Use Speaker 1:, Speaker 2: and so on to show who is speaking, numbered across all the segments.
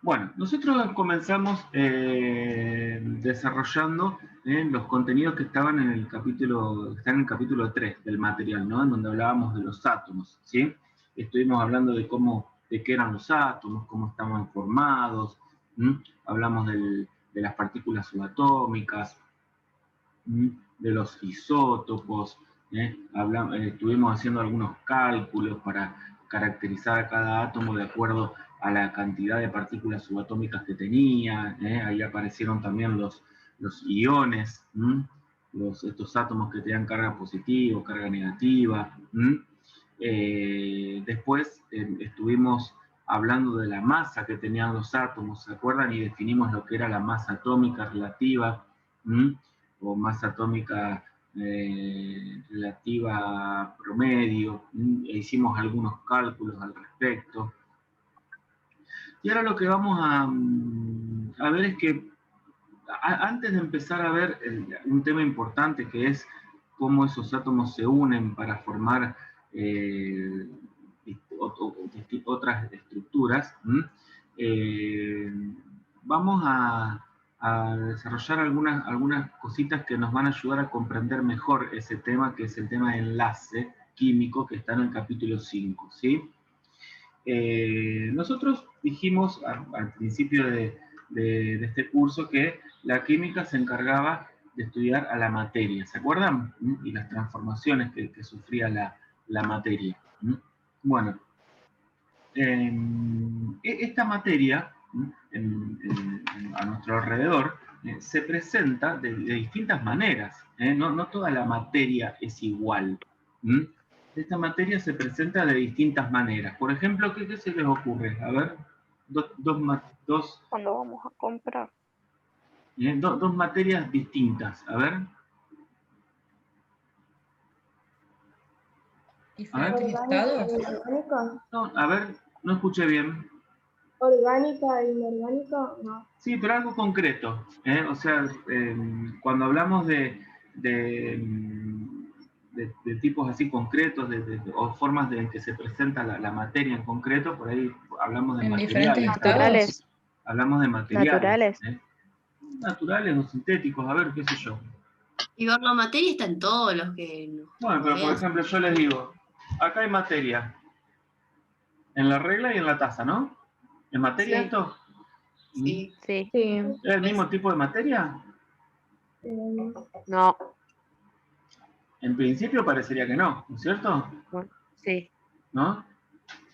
Speaker 1: Bueno, nosotros comenzamos desarrollando los contenidos que estaban en el capítulo, están en el capítulo 3 del material, ¿no? En donde hablábamos de los átomos, ¿sí? Estuvimos hablando de qué eran los átomos, cómo estaban formados, ¿m? Hablamos de las partículas subatómicas, de los isótopos, estuvimos haciendo algunos cálculos para caracterizar a cada átomo de acuerdo a la cantidad de partículas subatómicas que tenía, ahí aparecieron también los iones, estos átomos que tenían carga positiva, carga negativa. Después estuvimos hablando de la masa que tenían los átomos, ¿se acuerdan? Y definimos lo que era la masa atómica relativa, o masa atómica relativa promedio, e hicimos algunos cálculos al respecto. Y ahora lo que vamos a ver es que antes de empezar a ver un tema importante que es cómo esos átomos se unen para formar otras estructuras, vamos a desarrollar algunas cositas que nos van a ayudar a comprender mejor ese tema, que es el tema de enlace químico que está en el capítulo 5, ¿sí? Nosotros dijimos al principio de este curso que la química se encargaba de estudiar a la materia, ¿se acuerdan? Y las transformaciones que sufría la materia. Bueno, esta materia a nuestro alrededor se presenta de distintas maneras. No toda la materia es igual. Esta materia se presenta de distintas maneras. Por ejemplo, ¿qué se les ocurre? A ver, dos
Speaker 2: cuando vamos a comprar.
Speaker 1: Dos materias distintas. A ver.
Speaker 3: ¿Diferentes estados?
Speaker 1: No, a ver, no escuché bien.
Speaker 4: ¿Orgánica e inorgánica? No.
Speaker 1: Sí, pero algo concreto. O sea, cuando hablamos de tipos así concretos, o formas en que se presenta la materia en concreto, por ahí hablamos de
Speaker 3: ¿En
Speaker 1: materiales.
Speaker 3: diferentes
Speaker 2: Naturales.
Speaker 1: Hablamos de materiales.
Speaker 2: Naturales.
Speaker 1: Naturales o sintéticos, a ver, qué sé yo.
Speaker 5: Y ver, la materia está en todos los que nos
Speaker 1: Bueno, pero por ejemplo, yo les digo, acá hay materia. En la regla y en la taza, ¿no? ¿En materia
Speaker 5: Sí.
Speaker 1: esto?
Speaker 5: Sí.
Speaker 2: Sí.
Speaker 4: Sí.
Speaker 1: ¿Es el mismo tipo de materia?
Speaker 2: No.
Speaker 1: En principio parecería que no, ¿no es cierto?
Speaker 2: Sí.
Speaker 1: ¿No?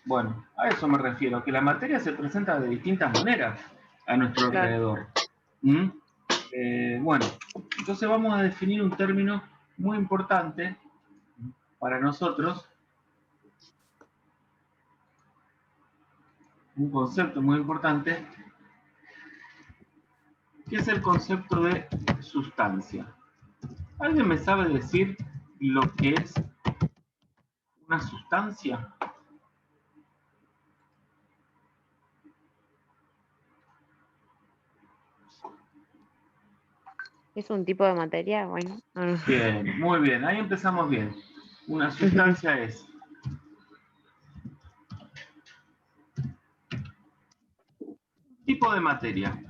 Speaker 1: Bueno, a eso me refiero, que la materia se presenta de distintas maneras a nuestro alrededor. Bueno, entonces vamos a definir un término muy importante para nosotros, un concepto muy importante, que es el concepto de sustancia. ¿Alguien me sabe decir lo que es una sustancia?
Speaker 2: ¿Es un tipo de materia? Bueno.
Speaker 1: Bien, muy bien, ahí empezamos bien. Una sustancia es un tipo de materia.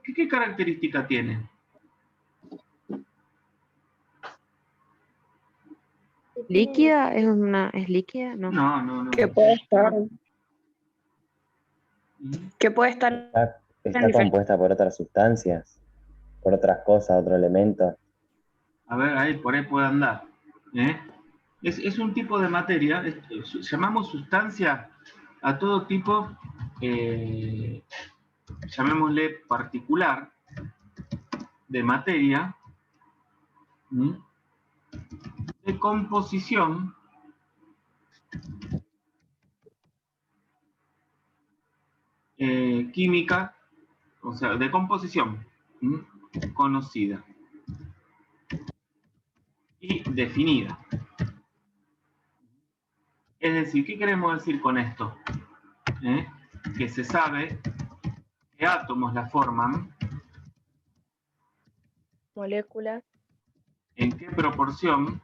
Speaker 1: ¿Qué característica tiene?
Speaker 2: ¿Líquida? ¿Es líquida? No.
Speaker 1: No.
Speaker 4: Que puede estar. Que puede estar.
Speaker 6: Está compuesta por otras sustancias, por otras cosas, otro elemento.
Speaker 1: A ver, ahí por ahí puede andar. Es un tipo de materia, llamamos sustancia a todo tipo, llamémosle particular, de materia, de composición química, o sea, de composición conocida y definida. Es decir, ¿qué queremos decir con esto? Que se sabe qué átomos la forman,
Speaker 2: Moléculas.
Speaker 1: en qué proporción,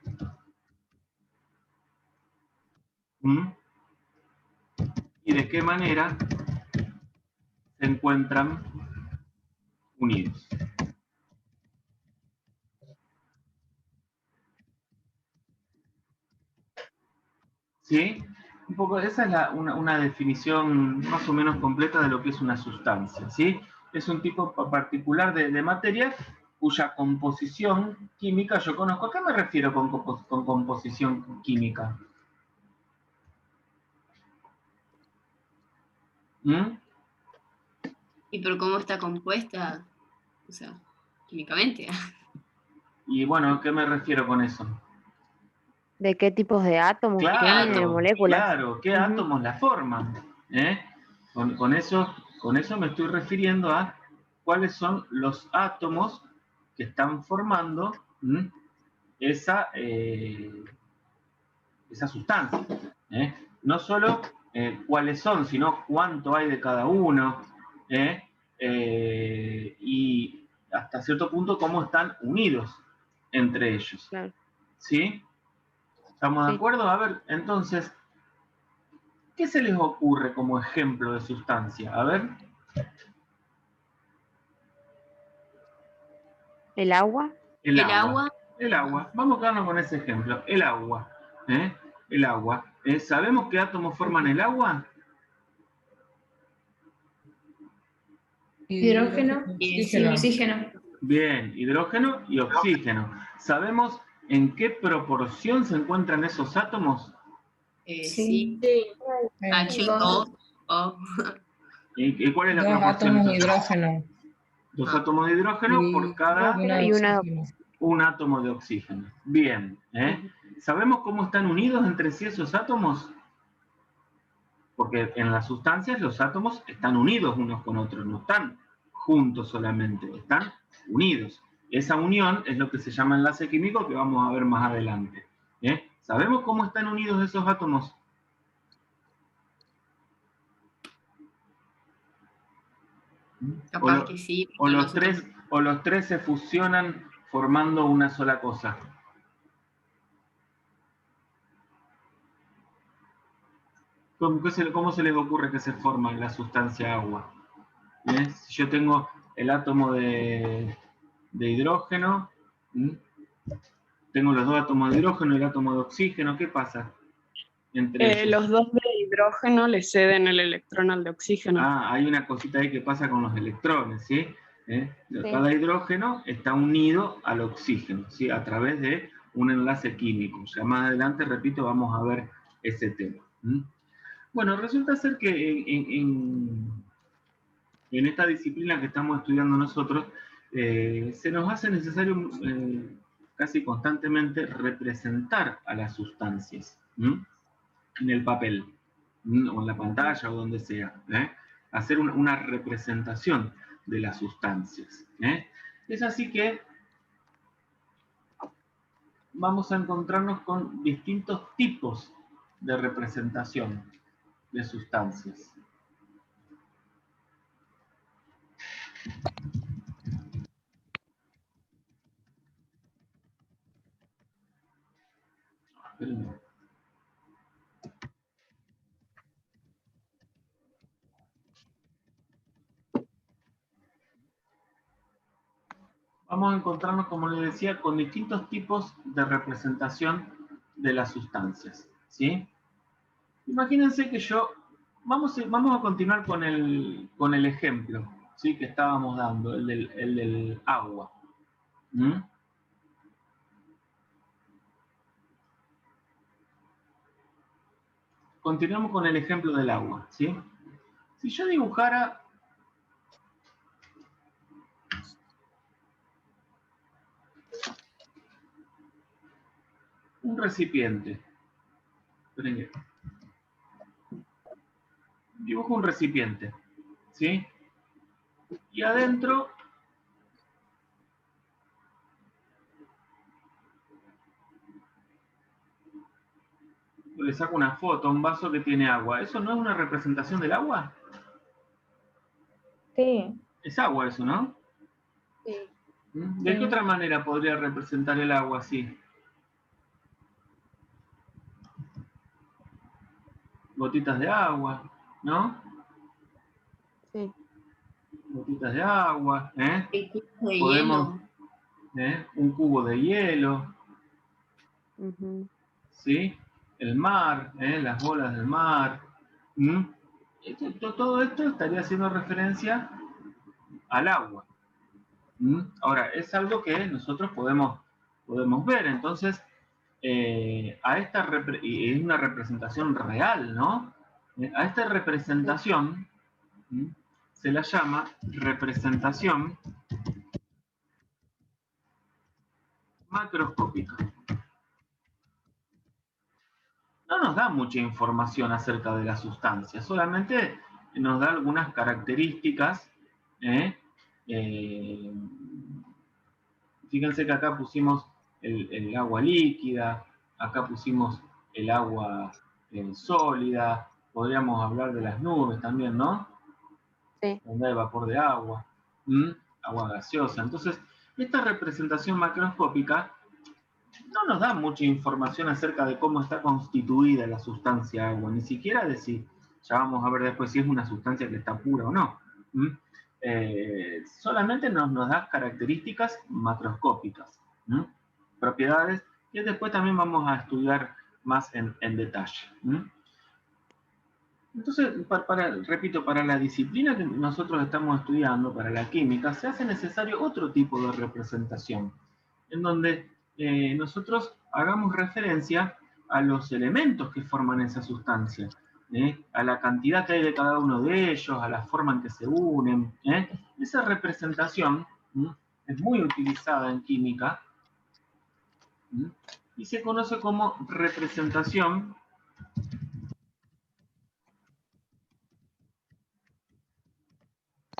Speaker 1: y de qué manera se encuentran unidos. ¿Sí? Un poco, esa es una definición más o menos completa de lo que es una sustancia, ¿sí? Es un tipo particular de materia cuya composición química yo conozco. ¿A qué me refiero con composición química? ¿Mm?
Speaker 5: ¿Y por cómo está compuesta? O sea, químicamente.
Speaker 1: Y bueno, ¿a qué me refiero con eso?
Speaker 2: ¿De qué tipos de átomos tiene, de
Speaker 1: Claro,
Speaker 2: moléculas?
Speaker 1: claro, ¿qué
Speaker 2: Ujú.
Speaker 1: átomos la forman? ¿Eh? Con eso me estoy refiriendo a cuáles son los átomos que están formando esa sustancia. ¿Eh? No solo cuáles son, sino cuánto hay de cada uno, y hasta cierto punto cómo están unidos entre ellos.
Speaker 2: Claro.
Speaker 1: ¿Sí? ¿Estamos de
Speaker 2: Sí.
Speaker 1: acuerdo? A ver, entonces, ¿qué se les ocurre como ejemplo de sustancia? A ver.
Speaker 2: ¿El agua?
Speaker 1: El
Speaker 5: El
Speaker 1: agua.
Speaker 5: agua.
Speaker 1: El agua. Vamos a quedarnos con ese ejemplo. El agua. El agua. ¿Sabemos qué átomos forman el agua?
Speaker 4: Hidrógeno y
Speaker 3: Oxígeno.
Speaker 4: oxígeno.
Speaker 1: Bien, hidrógeno y oxígeno. ¿Sabemos en qué proporción se encuentran esos átomos?
Speaker 5: Sí. H2O.
Speaker 1: ¿Y cuál es la
Speaker 3: Dos
Speaker 1: proporción
Speaker 3: átomos de
Speaker 1: entonces?
Speaker 3: hidrógeno.
Speaker 1: Dos átomos de hidrógeno por cada
Speaker 3: una
Speaker 2: Y una.
Speaker 3: oxígeno.
Speaker 1: un átomo de oxígeno. Bien. ¿Sabemos cómo están unidos entre sí esos átomos? Porque en las sustancias los átomos están unidos unos con otros, no están juntos solamente, están unidos. Esa unión es lo que se llama enlace químico, que vamos a ver más adelante. ¿Sabemos cómo están unidos esos átomos?
Speaker 5: Capaz que sí.
Speaker 1: O los tres se fusionan formando una sola cosa. ¿Cómo se les ocurre que se forma la sustancia agua? Si yo tengo el átomo de hidrógeno, tengo los dos átomos de hidrógeno y el átomo de oxígeno, ¿qué pasa entre ellos?
Speaker 7: Los dos de hidrógeno le ceden el electrón al de oxígeno.
Speaker 1: Ah, hay una cosita ahí que pasa con los electrones, ¿sí?
Speaker 2: Sí.
Speaker 1: Cada hidrógeno está unido al oxígeno, ¿sí? A través de un enlace químico. Ya más adelante, repito, vamos a ver ese tema. Bueno, resulta ser que en esta disciplina que estamos estudiando nosotros, se nos hace necesario casi constantemente representar a las sustancias en el papel, o en la pantalla, o donde sea. Hacer una representación de las sustancias. Es así que vamos a encontrarnos con distintos tipos de representación de sustancias. Vamos a encontrarnos, como les decía, con distintos tipos de representación de las sustancias, ¿sí? Imagínense que vamos a continuar con el ejemplo, ¿sí? Que estábamos dando, el del agua. Continuamos con el ejemplo del agua, ¿sí? Si yo dibujara un recipiente, dibujo un recipiente, ¿sí? Y adentro le saco una foto a un vaso que tiene agua. ¿Eso no es una representación del agua?
Speaker 4: Sí.
Speaker 1: Es agua eso, ¿no?
Speaker 2: Sí.
Speaker 1: ¿De qué otra manera podría representar el agua así? Gotitas de agua, ¿no?
Speaker 2: Sí.
Speaker 1: gotitas de agua,
Speaker 5: El cubo de
Speaker 1: podemos,
Speaker 5: hielo.
Speaker 1: un cubo de hielo,
Speaker 2: Ujú.
Speaker 1: ¿sí? El mar, las bolas del mar. Todo esto estaría haciendo referencia al agua. Ahora, es algo que nosotros podemos ver, entonces, y es una representación real, ¿no? A esta representación se la llama representación macroscópica. No nos da mucha información acerca de la sustancia, solamente nos da algunas características. Fíjense que acá pusimos el agua líquida, acá pusimos el agua sólida, podríamos hablar de las nubes también, ¿no?
Speaker 2: Sí.
Speaker 1: Donde hay vapor de agua, agua gaseosa. Entonces, esta representación macroscópica no nos da mucha información acerca de cómo está constituida la sustancia agua, ni siquiera de si, ya vamos a ver después si es una sustancia que está pura o no. Solamente nos da características macroscópicas, propiedades que después también vamos a estudiar más en detalle. Entonces, repito, para la disciplina que nosotros estamos estudiando, para la química, se hace necesario otro tipo de representación, en donde nosotros hagamos referencia a los elementos que forman esa sustancia, a la cantidad que hay de cada uno de ellos, a la forma en que se unen. Esa representación es muy utilizada en química y se conoce como representación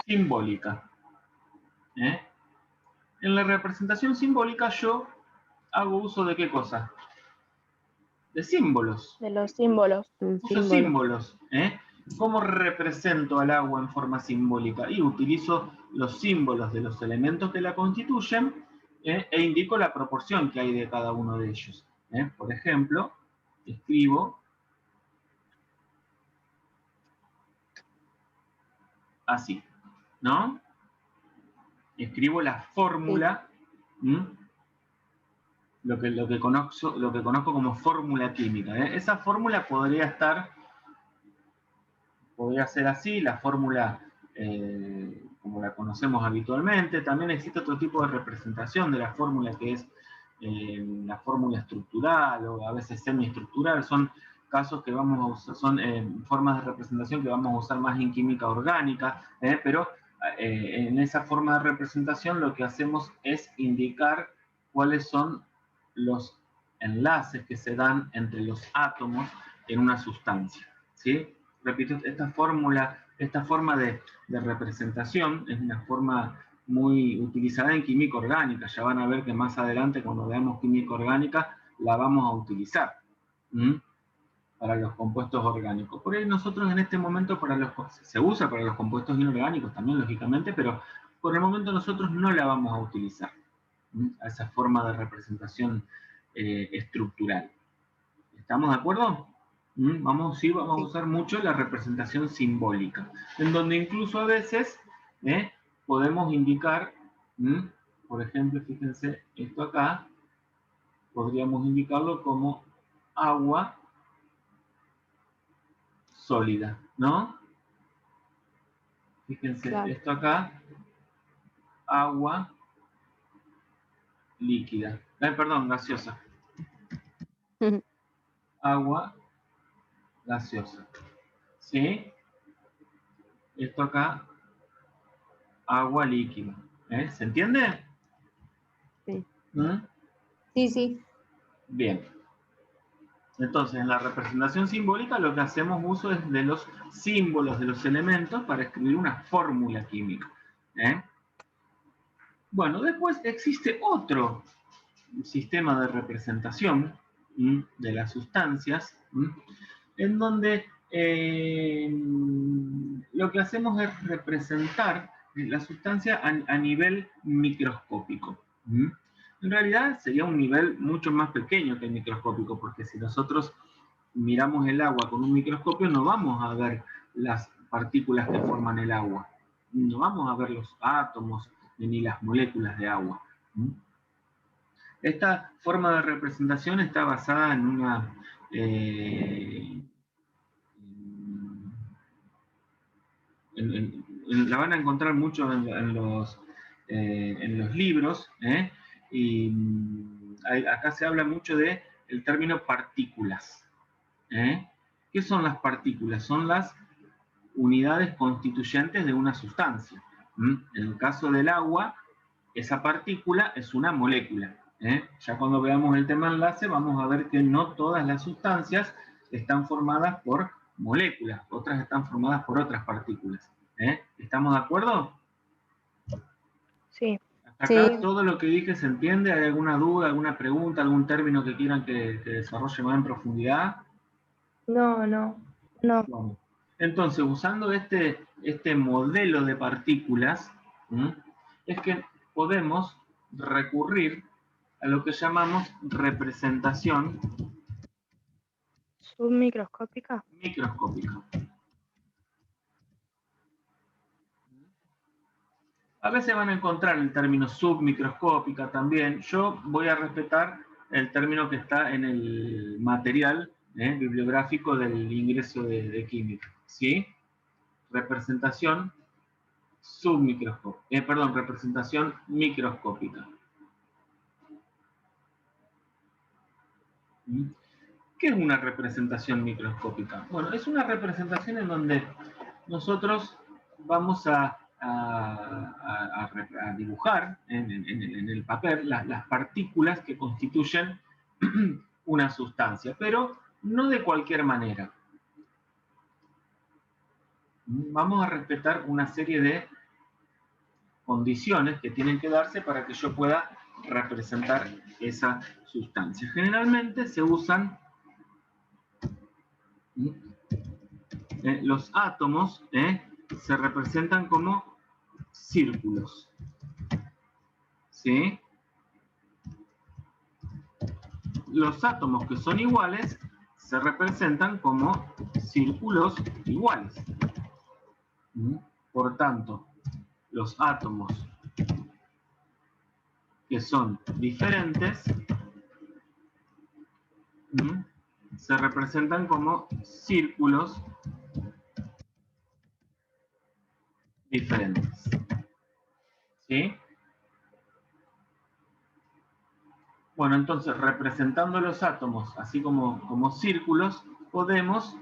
Speaker 1: simbólica. En la representación simbólica yo hago uso de ¿qué cosa? De símbolos.
Speaker 4: De los símbolos.
Speaker 1: Uso símbolos. ¿Cómo represento al agua en forma simbólica? Y utilizo los símbolos de los elementos que la constituyen e indico la proporción que hay de cada uno de ellos. Por ejemplo, escribo así, ¿no? Escribo la fórmula, lo que conozco como fórmula química. Esa fórmula podría ser así, la fórmula como la conocemos habitualmente. También existe otro tipo de representación de la fórmula que es la fórmula estructural o a veces semiestructural. Son casos que vamos a usar, son formas de representación que vamos a usar más en química orgánica, pero en esa forma de representación lo que hacemos es indicar cuáles son los enlaces que se dan entre los átomos en una sustancia, ¿sí? Repito, esta forma de representación es una forma muy utilizada en química orgánica. Ya van a ver que más adelante, cuando veamos química orgánica, la vamos a utilizar para los compuestos orgánicos. Por ahí nosotros en este momento se usa para los compuestos inorgánicos también, lógicamente, pero por el momento nosotros no la vamos a utilizar a esa forma de representación estructural. ¿Estamos de acuerdo? Vamos a usar mucho la representación simbólica, en donde incluso a veces podemos indicar, por ejemplo, fíjense, esto acá, podríamos indicarlo como agua sólida, ¿no? Fíjense, claro. Esto acá, agua líquida, perdón, gaseosa. Agua gaseosa, ¿sí? Esto acá, agua líquida. ¿Se entiende?
Speaker 2: Sí.
Speaker 4: Sí, sí.
Speaker 1: Bien. Entonces, en la representación simbólica lo que hacemos uso es de los símbolos de los elementos para escribir una fórmula química. Bueno, después existe otro sistema de representación de las sustancias, en donde lo que hacemos es representar la sustancia a nivel microscópico. En realidad sería un nivel mucho más pequeño que el microscópico, porque si nosotros miramos el agua con un microscopio no vamos a ver las partículas que forman el agua. no vamos a ver los átomos ni las moléculas de agua. Esta forma de representación está basada en una... la van a encontrar mucho en los libros, y acá se habla mucho del término partículas. ¿Qué son las partículas? Son las unidades constituyentes de una sustancia. En el caso del agua, esa partícula es una molécula. Ya cuando veamos el tema enlace vamos a ver que no todas las sustancias están formadas por moléculas, otras están formadas por otras partículas. ¿Estamos de acuerdo?
Speaker 2: Sí.
Speaker 1: Hasta acá todo lo que dije se entiende. ¿Hay alguna duda, alguna pregunta, algún término que quieran que desarrolle más en profundidad?
Speaker 2: No.
Speaker 1: Bueno, entonces, usando este modelo de partículas, es que podemos recurrir a lo que llamamos representación
Speaker 2: ¿Submicroscópica?
Speaker 1: microscópica. A veces van a encontrar el término submicroscópica también. Yo voy a respetar el término que está en el material bibliográfico del ingreso de química. ¿Sí? Representación submicroscópica. Representación microscópica. ¿Qué es una representación microscópica? Bueno, es una representación en donde nosotros vamos a dibujar en el papel las partículas que constituyen una sustancia, pero no de cualquier manera. Vamos a respetar una serie de condiciones que tienen que darse para que yo pueda representar esa sustancia. Generalmente se usan los átomos, se representan como círculos. ¿Sí? Los átomos que son iguales se representan como círculos iguales. Por tanto, los átomos que son diferentes se representan como círculos diferentes. ¿Sí? Bueno, entonces, representando los átomos así como círculos, podemos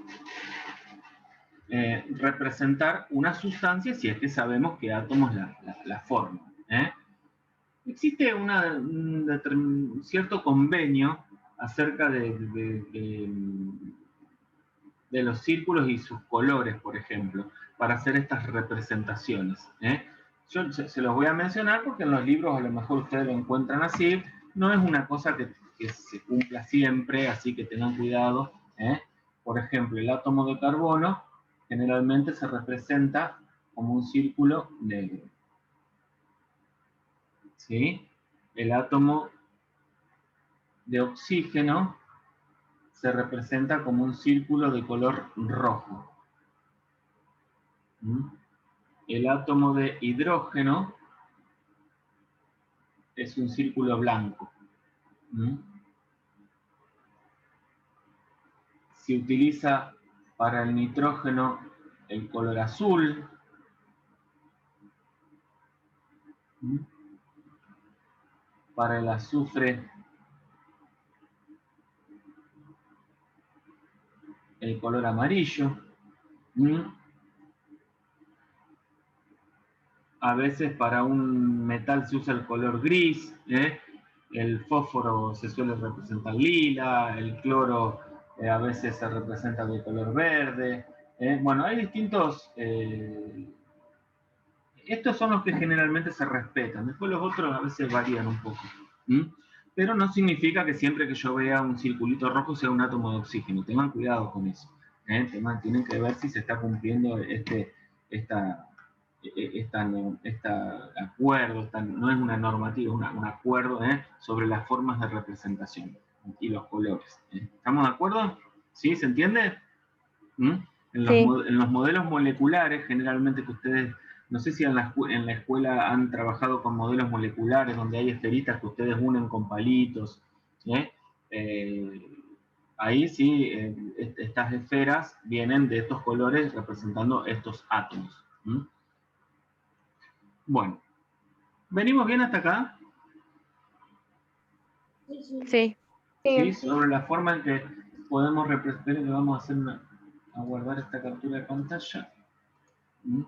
Speaker 1: representar una sustancia si es que sabemos qué átomos la forman. Existe un cierto convenio acerca de los círculos y sus colores, por ejemplo, para hacer estas representaciones. Yo se los voy a mencionar porque en los libros a lo mejor ustedes lo encuentran así. No es una cosa que se cumpla siempre, así que tengan cuidado. Por ejemplo, el átomo de carbono generalmente se representa como un círculo negro. ¿Sí? El átomo de oxígeno se representa como un círculo de color rojo. El átomo de hidrógeno es un círculo blanco. Se utiliza para el nitrógeno el color azul. Para el azufre el color amarillo. A veces para un metal se usa el color gris. El fósforo se suele representar lila, el cloro a veces se representa de color verde. Bueno, hay distintos... estos son los que generalmente se respetan. Después los otros a veces varían un poco. Pero no significa que siempre que yo vea un circulito rojo sea un átomo de oxígeno. Tengan cuidado con eso. Tienen que ver si se está cumpliendo este acuerdo, no es una normativa, un acuerdo sobre las formas de representación y los colores. ¿Estamos de acuerdo? ¿Sí? ¿Se entiende? En los modelos moleculares, generalmente que ustedes No sé si en la escuela han trabajado con modelos moleculares donde hay esferitas que ustedes unen con palitos. ¿Eh? Ahí sí, estas esferas vienen de estos colores representando estos átomos. ¿Mm? Bueno, ¿venimos bien hasta acá?
Speaker 2: Sí.
Speaker 1: ¿Sí? Sobre la forma en que podemos representar, le vamos a hacer a guardar esta captura de pantalla. ¿Mm?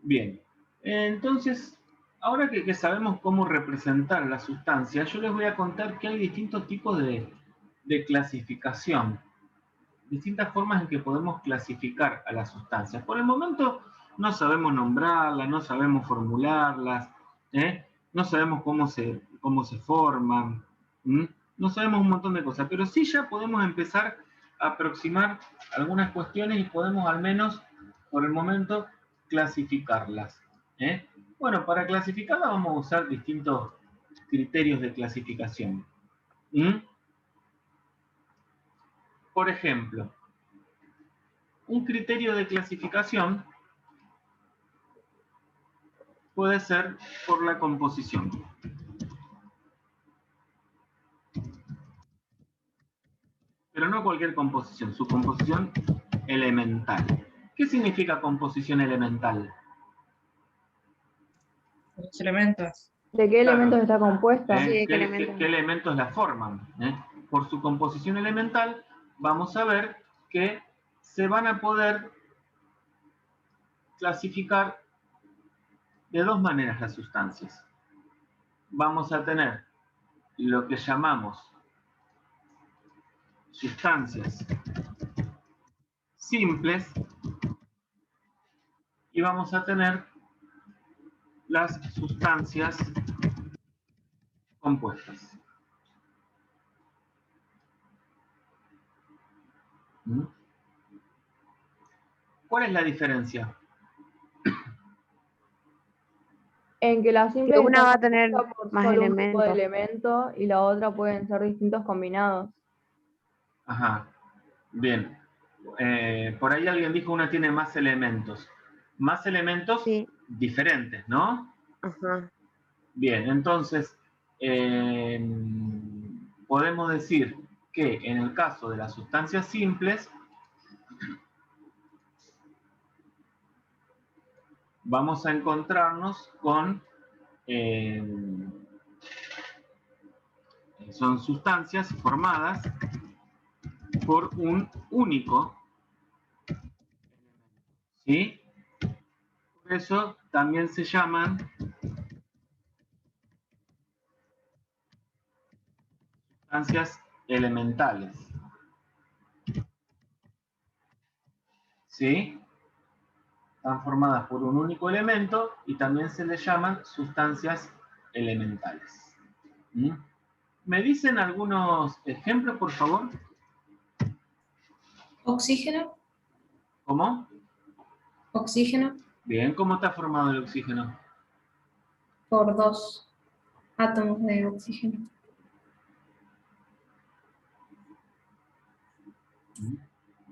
Speaker 1: Bien, entonces, ahora que sabemos cómo representar la sustancia, yo les voy a contar que hay distintos tipos de clasificación, distintas formas en que podemos clasificar a las sustancias. Por el momento no sabemos nombrarlas, no sabemos formularlas, ¿eh? No sabemos cómo se forman, ¿m? No sabemos un montón de cosas, pero sí ya podemos empezar a aproximar algunas cuestiones y podemos al menos, por el momento, clasificarlas. ¿Eh? Bueno, para clasificarlas vamos a usar distintos criterios de clasificación. ¿Mm? Por ejemplo, un criterio de clasificación puede ser por la composición. Pero no cualquier composición, su composición elemental. ¿Qué significa composición elemental?
Speaker 3: Los elementos.
Speaker 4: ¿De qué
Speaker 1: Claro.
Speaker 4: elementos está compuesta?
Speaker 2: Sí, ¿de qué
Speaker 1: ¿Qué
Speaker 2: elementos?
Speaker 1: elementos la forman? Por su composición elemental, vamos a ver que se van a poder clasificar de dos maneras las sustancias. Vamos a tener lo que llamamos sustancias simples y vamos a tener las sustancias compuestas. ¿Mm? ¿Cuál es la diferencia?
Speaker 4: En que la simple
Speaker 2: Que una
Speaker 4: está
Speaker 2: va a tener
Speaker 4: compuesta por
Speaker 2: más
Speaker 4: solo un tipo de
Speaker 2: elementos.
Speaker 4: elemento y la otra pueden ser distintos combinados.
Speaker 1: Ajá, bien. Por ahí alguien dijo una tiene más elementos. Más elementos
Speaker 2: Sí.
Speaker 1: diferentes, ¿no?
Speaker 2: Ajá.
Speaker 1: Bien, entonces podemos decir que en el caso de las sustancias simples vamos a encontrarnos con son sustancias formadas por un único, ¿sí? Por eso también se llaman sustancias elementales, ¿sí? Están formadas por un único elemento y también se les llaman sustancias elementales. ¿Mm? ¿Me dicen algunos ejemplos, por favor?
Speaker 3: Oxígeno.
Speaker 1: ¿Cómo?
Speaker 3: Oxígeno
Speaker 1: Bien, ¿cómo está formado el oxígeno?
Speaker 3: por 2 átomos de oxígeno.
Speaker 1: ¿Mm?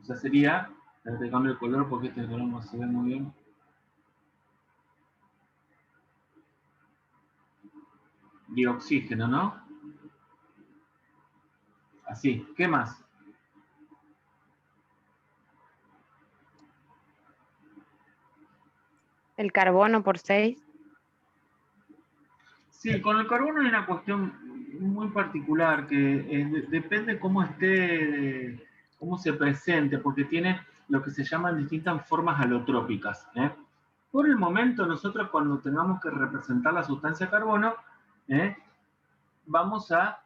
Speaker 1: O sea, sería, te cambio el color porque este color no se ve muy bien. Dioxígeno, ¿no? Así, ¿qué más?
Speaker 2: El carbono por 6.
Speaker 1: Sí, con el carbono hay una cuestión muy particular que depende cómo esté, cómo se presente, porque tiene lo que se llaman distintas formas alotrópicas. Por el momento, nosotros cuando tengamos que representar la sustancia carbono, vamos a,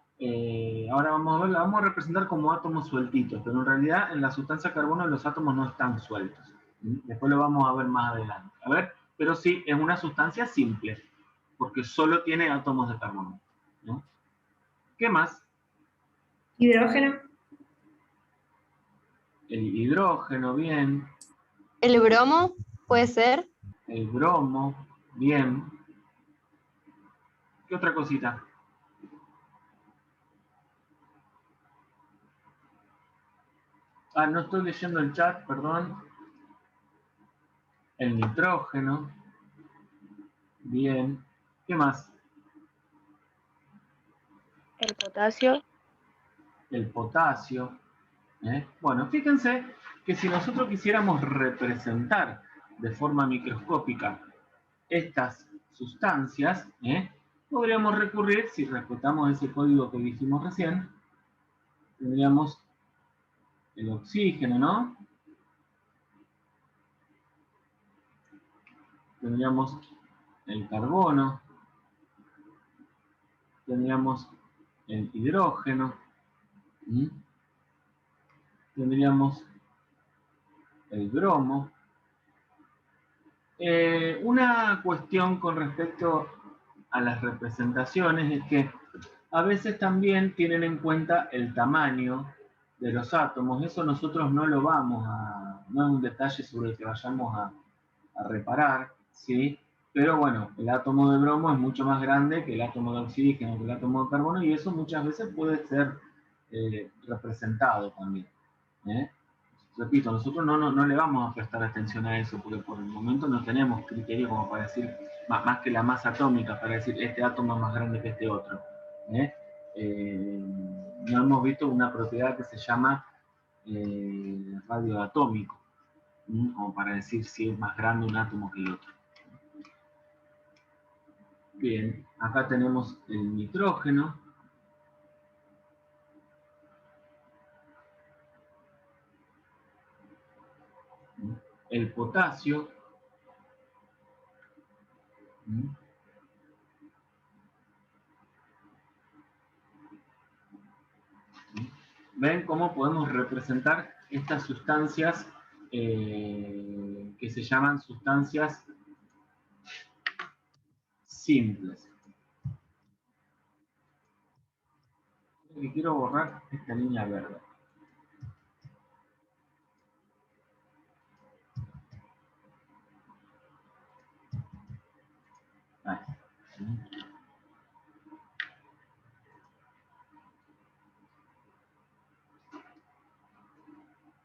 Speaker 1: ahora vamos a ver, la vamos a representar como átomos sueltitos, pero en realidad en la sustancia carbono los átomos no están sueltos. Después lo vamos a ver más adelante. A ver, pero sí, es una sustancia simple, porque solo tiene átomos de carbono, ¿no? ¿Qué más?
Speaker 3: Hidrógeno.
Speaker 1: El hidrógeno, bien.
Speaker 8: ¿El bromo puede ser?
Speaker 1: El bromo, bien. ¿Qué otra cosita? Ah, no estoy leyendo el chat, perdón. El nitrógeno. Bien. ¿Qué más?
Speaker 2: El potasio.
Speaker 1: El potasio. Bueno, fíjense que si nosotros quisiéramos representar de forma microscópica estas sustancias, podríamos recurrir, si respetamos ese código que dijimos recién, tendríamos el oxígeno, ¿no? Tendríamos el carbono, tendríamos el hidrógeno, tendríamos el bromo. Una cuestión con respecto a las representaciones es que a veces también tienen en cuenta el tamaño de los átomos. Eso nosotros no lo vamos a, no es un detalle sobre el que vayamos a reparar, ¿sí? Pero bueno, el átomo de bromo es mucho más grande que el átomo de oxígeno, que el átomo de carbono, y eso muchas veces puede ser representado también. Repito, nosotros no le vamos a prestar atención a eso, porque por el momento no tenemos criterio como para decir, más que la masa atómica, para decir este átomo es más grande que este otro. No hemos visto una propiedad que se llama radioatómico, como para decir si es más grande un átomo que el otro. Bien, acá tenemos el nitrógeno. El potasio. ¿Ven cómo podemos representar estas sustancias que se llaman sustancias simples? Y quiero borrar esta línea verde. Ahí.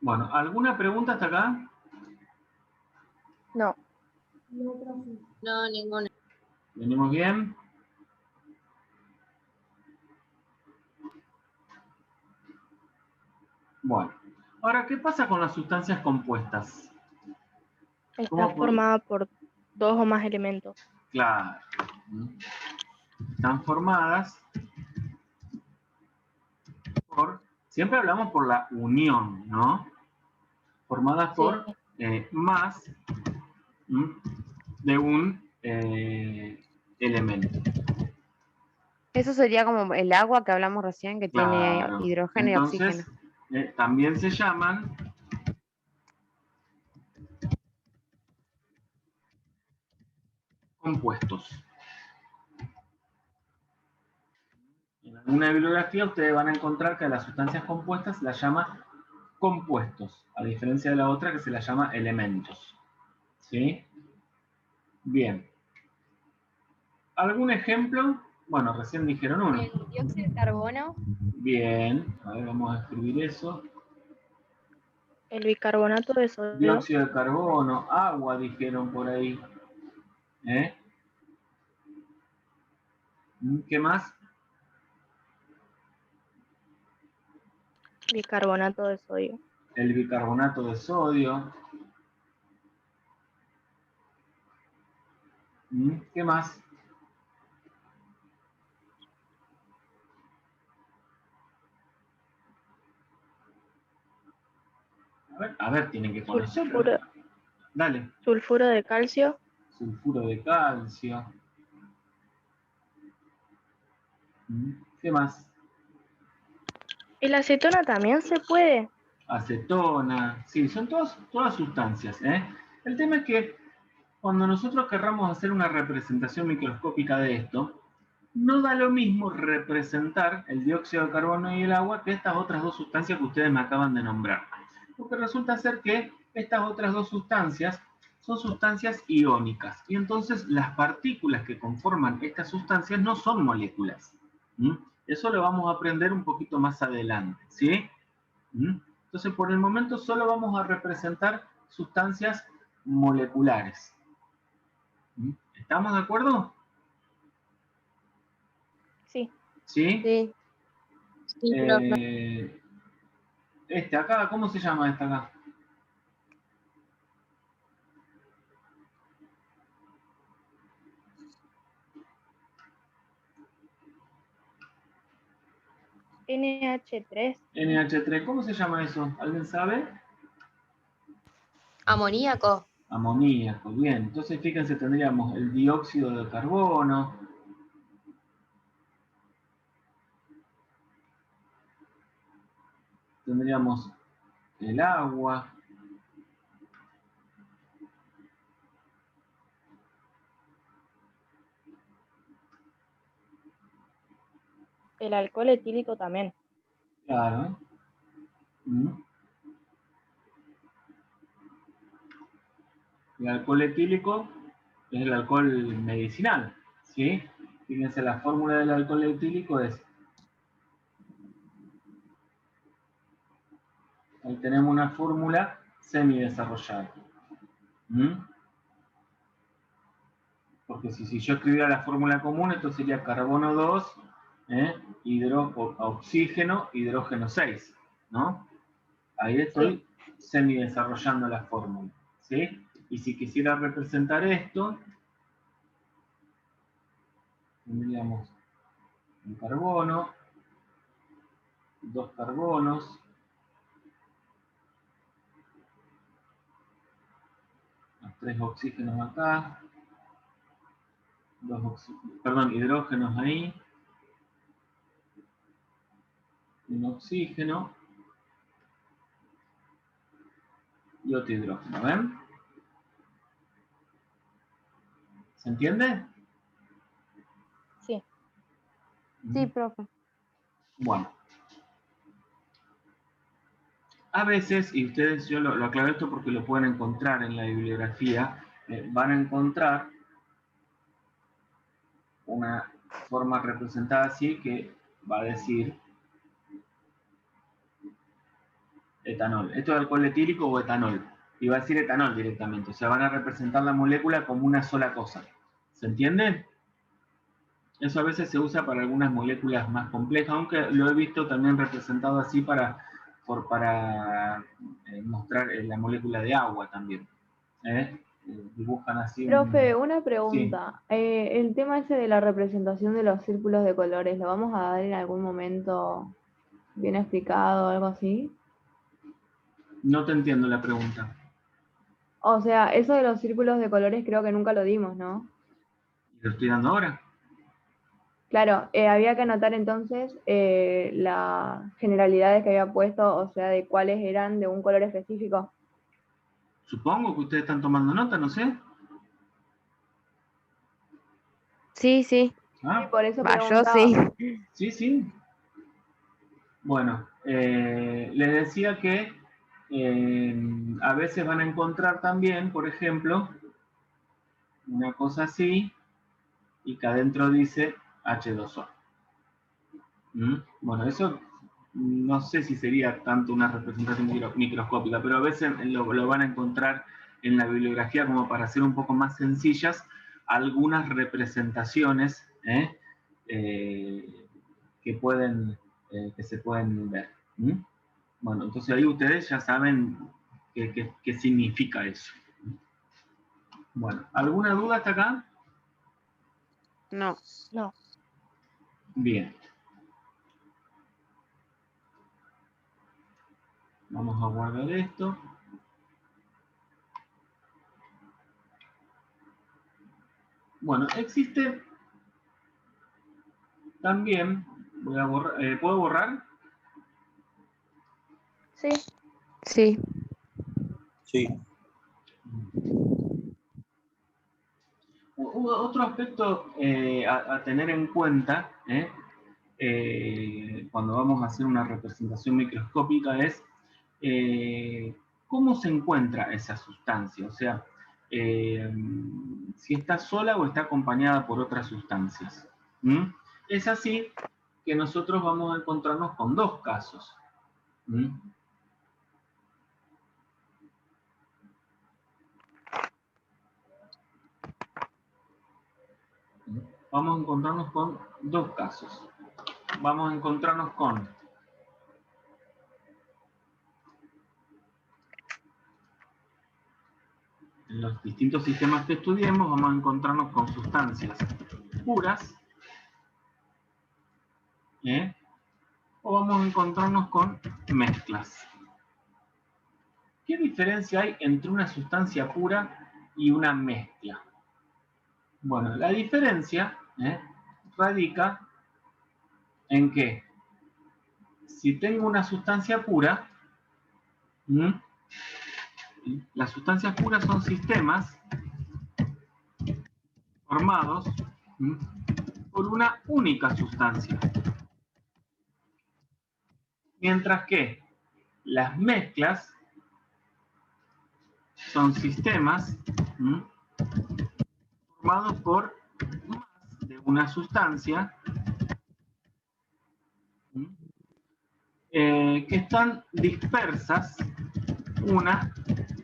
Speaker 1: Bueno, ¿alguna pregunta hasta acá?
Speaker 2: No.
Speaker 8: No, ninguna.
Speaker 1: ¿Venimos bien? Bueno, ahora, ¿qué pasa con las sustancias compuestas?
Speaker 9: Está formada por dos o más elementos.
Speaker 1: Claro. Están formadas por, siempre hablamos por la unión, ¿no? Formadas por más de un elemento.
Speaker 2: Eso sería como el agua que hablamos recién, que
Speaker 1: Claro.
Speaker 2: tiene hidrógeno
Speaker 1: Entonces,
Speaker 2: y oxígeno.
Speaker 1: También se llaman compuestos. En alguna bibliografía ustedes van a encontrar que a las sustancias compuestas se las llama compuestos, a diferencia de la otra que se las llama elementos. ¿Sí? Bien. ¿Algún ejemplo? Bueno, recién dijeron uno.
Speaker 8: El dióxido de carbono.
Speaker 1: Bien, a ver, vamos a escribir eso.
Speaker 9: El bicarbonato de sodio.
Speaker 1: Dióxido de carbono, agua dijeron por ahí. ¿Qué más?
Speaker 9: Bicarbonato de sodio.
Speaker 1: El bicarbonato de sodio. ¿Qué más? A ver, tienen que conocerlo. Dale.
Speaker 9: Sulfuro de calcio.
Speaker 1: Sulfuro de calcio. ¿Qué más?
Speaker 9: ¿El acetona también se puede?
Speaker 1: Acetona. Sí, son todas sustancias. El tema es que cuando nosotros querramos hacer una representación microscópica de esto, no da lo mismo representar el dióxido de carbono y el agua que estas otras dos sustancias que ustedes me acaban de nombrar. Porque resulta ser que estas otras dos sustancias son sustancias iónicas. Y entonces las partículas que conforman estas sustancias no son moléculas. Eso lo vamos a aprender un poquito más adelante. ¿Sí? Entonces por el momento solo vamos a representar sustancias moleculares. ¿Estamos de acuerdo?
Speaker 9: Sí.
Speaker 1: ¿Sí?
Speaker 2: Sí.
Speaker 8: Sí, profe.
Speaker 1: Este acá, ¿cómo se llama este acá?
Speaker 9: NH3.
Speaker 1: NH3, ¿cómo se llama eso? ¿Alguien sabe?
Speaker 8: Amoníaco.
Speaker 1: Amoníaco, bien. Entonces, fíjense, tendríamos el dióxido de carbono. Tendríamos el agua.
Speaker 9: El alcohol etílico también.
Speaker 1: Claro. El alcohol etílico es el alcohol medicinal, ¿sí? Fíjense, la fórmula del alcohol etílico es... Ahí tenemos una fórmula semidesarrollada. Porque si yo escribiera la fórmula común, esto sería carbono 2, oxígeno, hidrógeno 6, ¿no? Ahí estoy semidesarrollando la fórmula, ¿sí? Y si quisiera representar esto, tendríamos un carbono, 2 carbonos, los 3 oxígenos acá, hidrógenos ahí, un oxígeno y otro hidrógeno, ¿ven? ¿Se entiende?
Speaker 9: Sí.
Speaker 2: Sí, profe.
Speaker 1: Bueno. A veces, y ustedes, yo lo aclaro esto porque lo pueden encontrar en la bibliografía, van a encontrar una forma representada así que va a decir etanol. ¿Esto es alcohol etílico o etanol? Y va a decir etanol directamente. O sea, van a representar la molécula como una sola cosa. ¿Se entiende? Eso a veces se usa para algunas moléculas más complejas, aunque lo he visto también representado así para mostrar la molécula de agua también. Dibujan así.
Speaker 4: Profe, una
Speaker 1: Sí.
Speaker 4: pregunta. El tema ese de la representación de los círculos de colores, ¿lo vamos a dar en algún momento bien explicado o algo así?
Speaker 1: No te entiendo la pregunta.
Speaker 4: O sea, eso de los círculos de colores creo que nunca lo dimos, ¿no?
Speaker 1: ¿Lo estoy dando ahora?
Speaker 4: Claro, había que anotar entonces las generalidades que había puesto, o sea, de cuáles eran de un color específico.
Speaker 1: Supongo que ustedes están tomando nota, no sé.
Speaker 2: Sí, sí.
Speaker 1: Ah,
Speaker 4: Sí, por eso
Speaker 2: Va, yo
Speaker 4: preguntaba.
Speaker 2: sí.
Speaker 1: sí, sí. Bueno, les decía que a veces van a encontrar también, por ejemplo, una cosa así, y que adentro dice H2O. Bueno, eso no sé si sería tanto una representación microscópica, pero a veces lo van a encontrar en la bibliografía como para hacer un poco más sencillas algunas representaciones que se pueden ver. Bueno, entonces ahí ustedes ya saben qué significa eso. Bueno, ¿alguna duda hasta acá?
Speaker 2: No.
Speaker 9: No.
Speaker 1: Bien. Vamos a guardar esto. Bueno, existe también, voy a borrar, ¿puedo borrar?
Speaker 9: Sí.
Speaker 2: Sí.
Speaker 6: Sí.
Speaker 1: Otro aspecto a tener en cuenta cuando vamos a hacer una representación microscópica es cómo se encuentra esa sustancia, o sea, si está sola o está acompañada por otras sustancias. Es así que nosotros vamos a encontrarnos con dos casos. vamos a encontrarnos con dos casos. Vamos a encontrarnos con en los distintos sistemas que estudiemos, vamos a encontrarnos con sustancias puras, o vamos a encontrarnos con mezclas. ¿Qué diferencia hay entre una sustancia pura y una mezcla? Bueno, la diferencia radica en que si tengo una sustancia pura, las sustancias puras son sistemas formados por una única sustancia. Mientras que las mezclas son sistemas formados por más de una sustancia que están dispersas una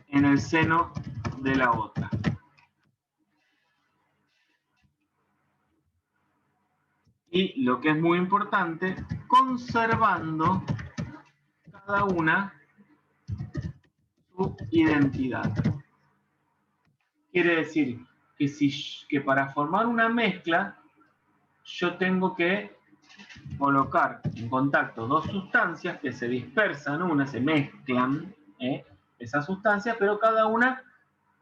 Speaker 1: en el seno de la otra. Y lo que es muy importante, conservando cada una su identidad. Quiere decir que para formar una mezcla yo tengo que colocar en contacto dos sustancias que se dispersan, una se mezclan, esas sustancias, pero cada una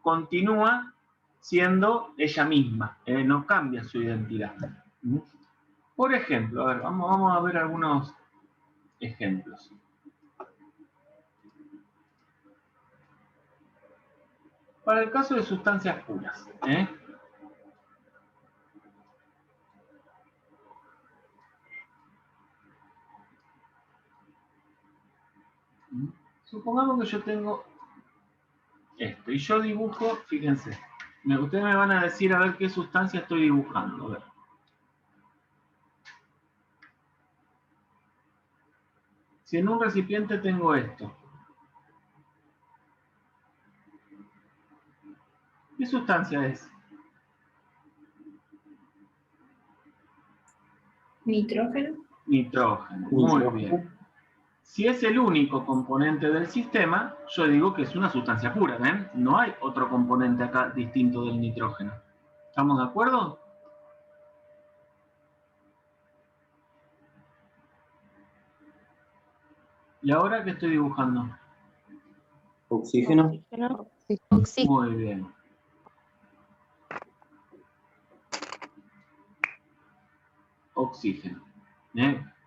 Speaker 1: continúa siendo ella misma, no cambia su identidad. Por ejemplo, a ver, vamos a ver algunos ejemplos. Para el caso de sustancias puras, supongamos que yo tengo esto y yo dibujo, fíjense, ustedes me van a decir a ver qué sustancia estoy dibujando. A ver. Si en un recipiente tengo esto, ¿qué sustancia es?
Speaker 3: Nitrógeno.
Speaker 1: Nitrógeno, muy bien. Si es el único componente del sistema, yo digo que es una sustancia pura, ¿ven? No hay otro componente acá distinto del nitrógeno. ¿Estamos de acuerdo? ¿Y ahora qué estoy dibujando?
Speaker 6: Oxígeno.
Speaker 8: Oxígeno.
Speaker 1: Muy bien. Oxígeno.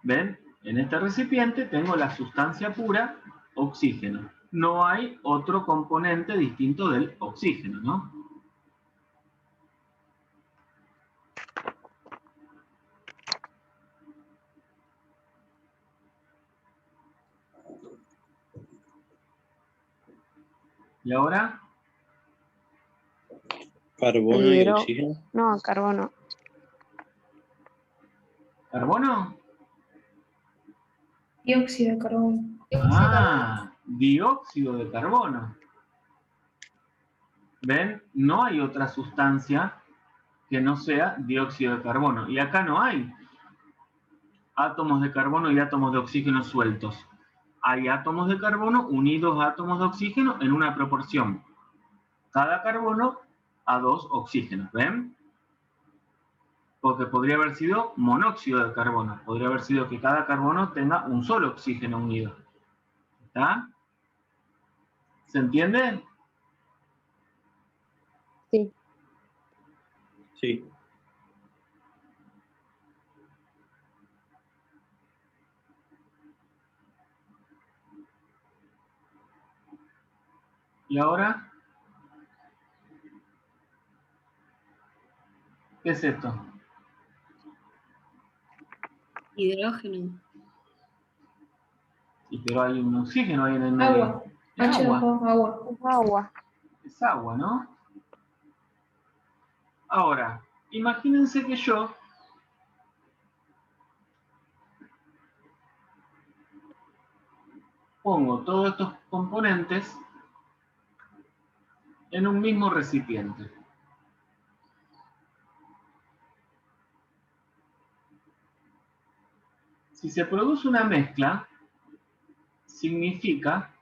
Speaker 1: ¿Ven? En este recipiente tengo la sustancia pura, oxígeno. No hay otro componente distinto del oxígeno, ¿no? ¿Y ahora?
Speaker 10: Carbono y oxígeno.
Speaker 2: No, carbono.
Speaker 1: ¿Carbono?
Speaker 3: Dióxido de carbono.
Speaker 1: Ah, dióxido de carbono. ¿Ven? No hay otra sustancia que no sea dióxido de carbono. Y acá no hay átomos de carbono y átomos de oxígeno sueltos. Hay átomos de carbono unidos a átomos de oxígeno en una proporción. Cada carbono a 2 oxígenos, ¿ven? Porque podría haber sido monóxido de carbono. Podría haber sido que cada carbono tenga un solo oxígeno unido. ¿Está? ¿Se entiende?
Speaker 2: Sí.
Speaker 10: Sí.
Speaker 1: ¿Y ahora? ¿Qué es esto?
Speaker 5: Hidrógeno.
Speaker 1: Y pero hay un oxígeno ahí en el medio.
Speaker 3: Agua.
Speaker 1: Es agua.
Speaker 3: H2O, agua.
Speaker 2: Agua.
Speaker 1: Es agua, ¿no? Ahora, imagínense que yo pongo todos estos componentes en un mismo recipiente. Si se produce una mezcla, significa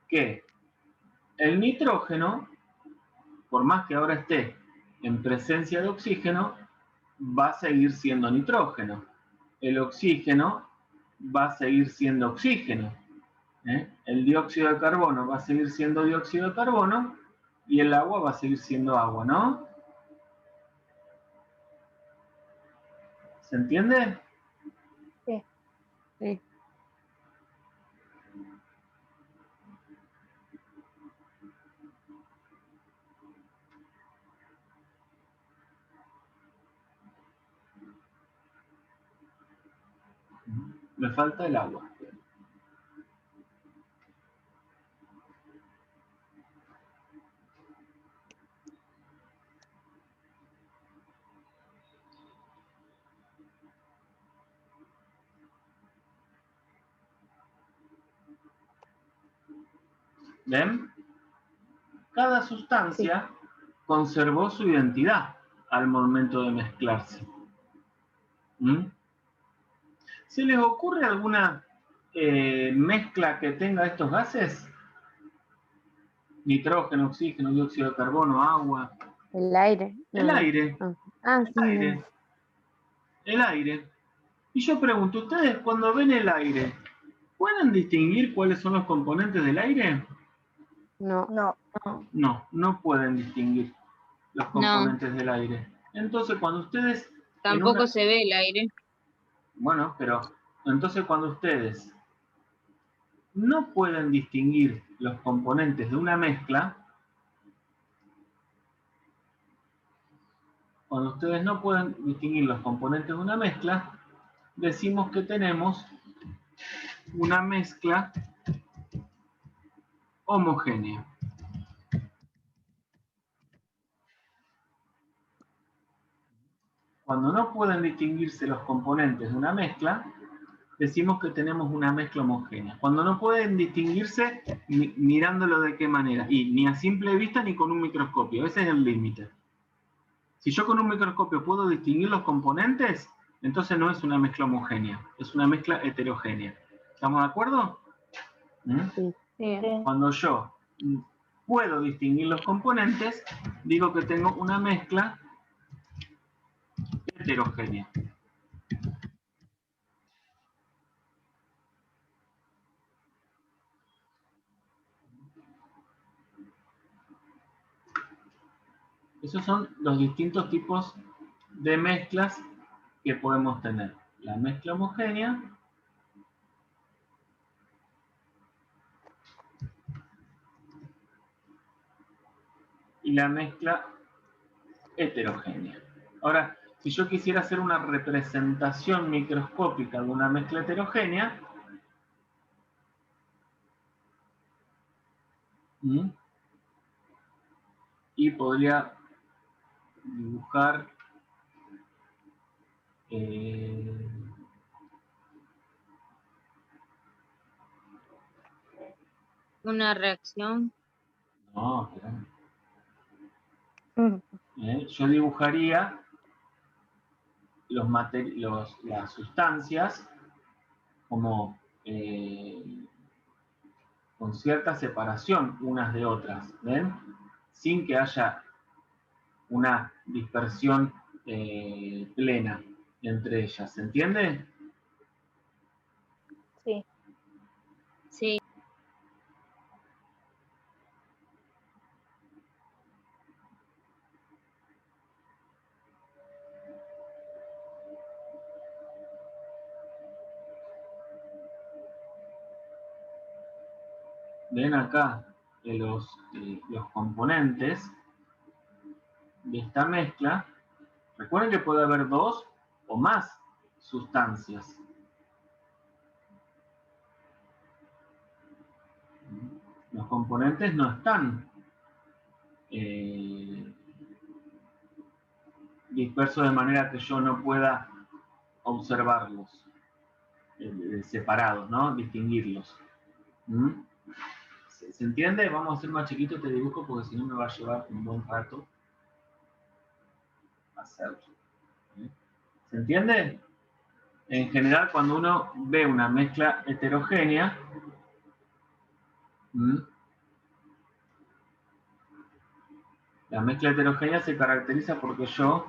Speaker 1: que el nitrógeno, por más que ahora esté en presencia de oxígeno, va a seguir siendo nitrógeno. El oxígeno va a seguir siendo oxígeno. El dióxido de carbono va a seguir siendo dióxido de carbono y el agua va a seguir siendo agua, ¿no? ¿Se entiende?
Speaker 4: Sí.
Speaker 2: Sí.
Speaker 1: Me falta el agua. ¿Ven? Cada sustancia conservó su identidad al momento de mezclarse. ¿Se les ocurre alguna mezcla que tenga estos gases? Nitrógeno, oxígeno, dióxido de carbono, agua.
Speaker 2: El aire. No.
Speaker 1: El aire.
Speaker 2: Ah,
Speaker 1: El
Speaker 2: sí.
Speaker 1: aire. El aire. Y yo pregunto, ¿ustedes cuando ven el aire, pueden distinguir cuáles son los componentes del aire?
Speaker 2: No.
Speaker 1: No, no pueden distinguir los componentes del aire. Entonces, cuando ustedes...
Speaker 8: Tampoco se ve el aire.
Speaker 1: Bueno, pero entonces cuando ustedes no pueden distinguir los componentes de una mezcla, decimos que tenemos una mezcla homogénea. Cuando no pueden distinguirse los componentes de una mezcla, decimos que tenemos una mezcla homogénea. Cuando no pueden distinguirse, mirándolo de qué manera. Y ni a simple vista ni con un microscopio. Ese es el límite. Si yo con un microscopio puedo distinguir los componentes, entonces no es una mezcla homogénea, es una mezcla heterogénea. ¿Estamos de acuerdo?
Speaker 2: Sí.
Speaker 1: Cuando yo puedo distinguir los componentes, digo que tengo una mezcla heterogénea. Esos son los distintos tipos de mezclas que podemos tener. La mezcla homogénea, y la mezcla heterogénea. Ahora, si yo quisiera hacer una representación microscópica de una mezcla heterogénea, y podría dibujar
Speaker 8: Una reacción.
Speaker 1: no, yo dibujaría las sustancias como con cierta separación unas de otras, ¿ven? Sin que haya una dispersión plena entre ellas, ¿se entiende?
Speaker 4: Sí.
Speaker 8: Sí.
Speaker 1: Ven acá los componentes de esta mezcla. Recuerden que puede haber dos o más sustancias. Los componentes no están dispersos de manera que yo no pueda observarlos separados, ¿no? Distinguirlos. ¿Se entiende? Vamos a hacer más chiquito este dibujo porque si no me va a llevar un buen rato hacerlo. ¿Se entiende? En general, cuando uno ve una mezcla heterogénea, la mezcla heterogénea se caracteriza porque yo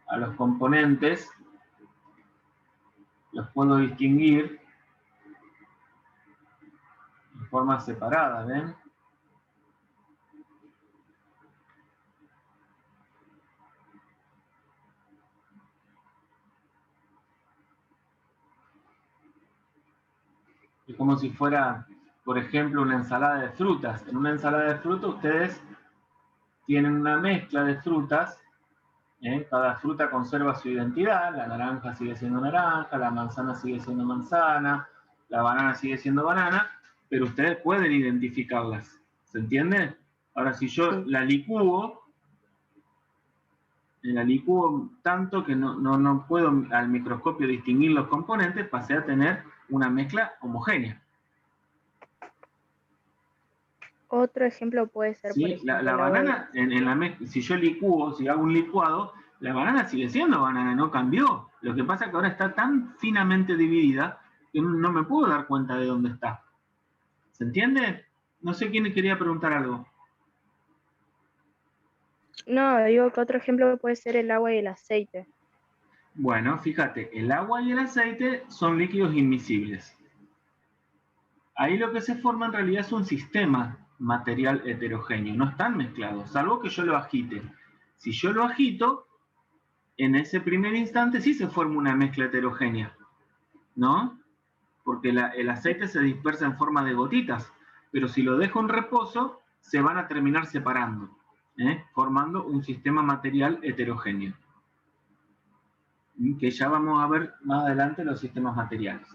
Speaker 1: a los componentes los puedo distinguir de forma separada, ¿ven? Es como si fuera, por ejemplo, una ensalada de frutas. En una ensalada de frutas ustedes tienen una mezcla de frutas. Cada fruta conserva su identidad. La naranja sigue siendo naranja, la manzana sigue siendo manzana, la banana sigue siendo banana, pero ustedes pueden identificarlas. ¿Se entiende? Ahora, si yo la licúo tanto que no puedo al microscopio distinguir los componentes, pasé a tener una mezcla homogénea.
Speaker 9: Otro ejemplo puede ser,
Speaker 1: ¿Sí?
Speaker 9: por ejemplo,
Speaker 1: la banana, si yo licúo, si hago un licuado, la banana sigue siendo banana, no cambió. Lo que pasa es que ahora está tan finamente dividida que no me puedo dar cuenta de dónde está. ¿Se entiende? No sé quién quería preguntar algo.
Speaker 9: No, digo que otro ejemplo puede ser el agua y el aceite.
Speaker 1: Bueno, fíjate, el agua y el aceite son líquidos inmiscibles. Ahí lo que se forma en realidad es un sistema material heterogéneo, no están mezclados, salvo que yo lo agite. Si yo lo agito, en ese primer instante sí se forma una mezcla heterogénea, ¿no? Porque el aceite se dispersa en forma de gotitas, pero si lo dejo en reposo, se van a terminar separando, formando un sistema material heterogéneo. Que ya vamos a ver más adelante los sistemas materiales.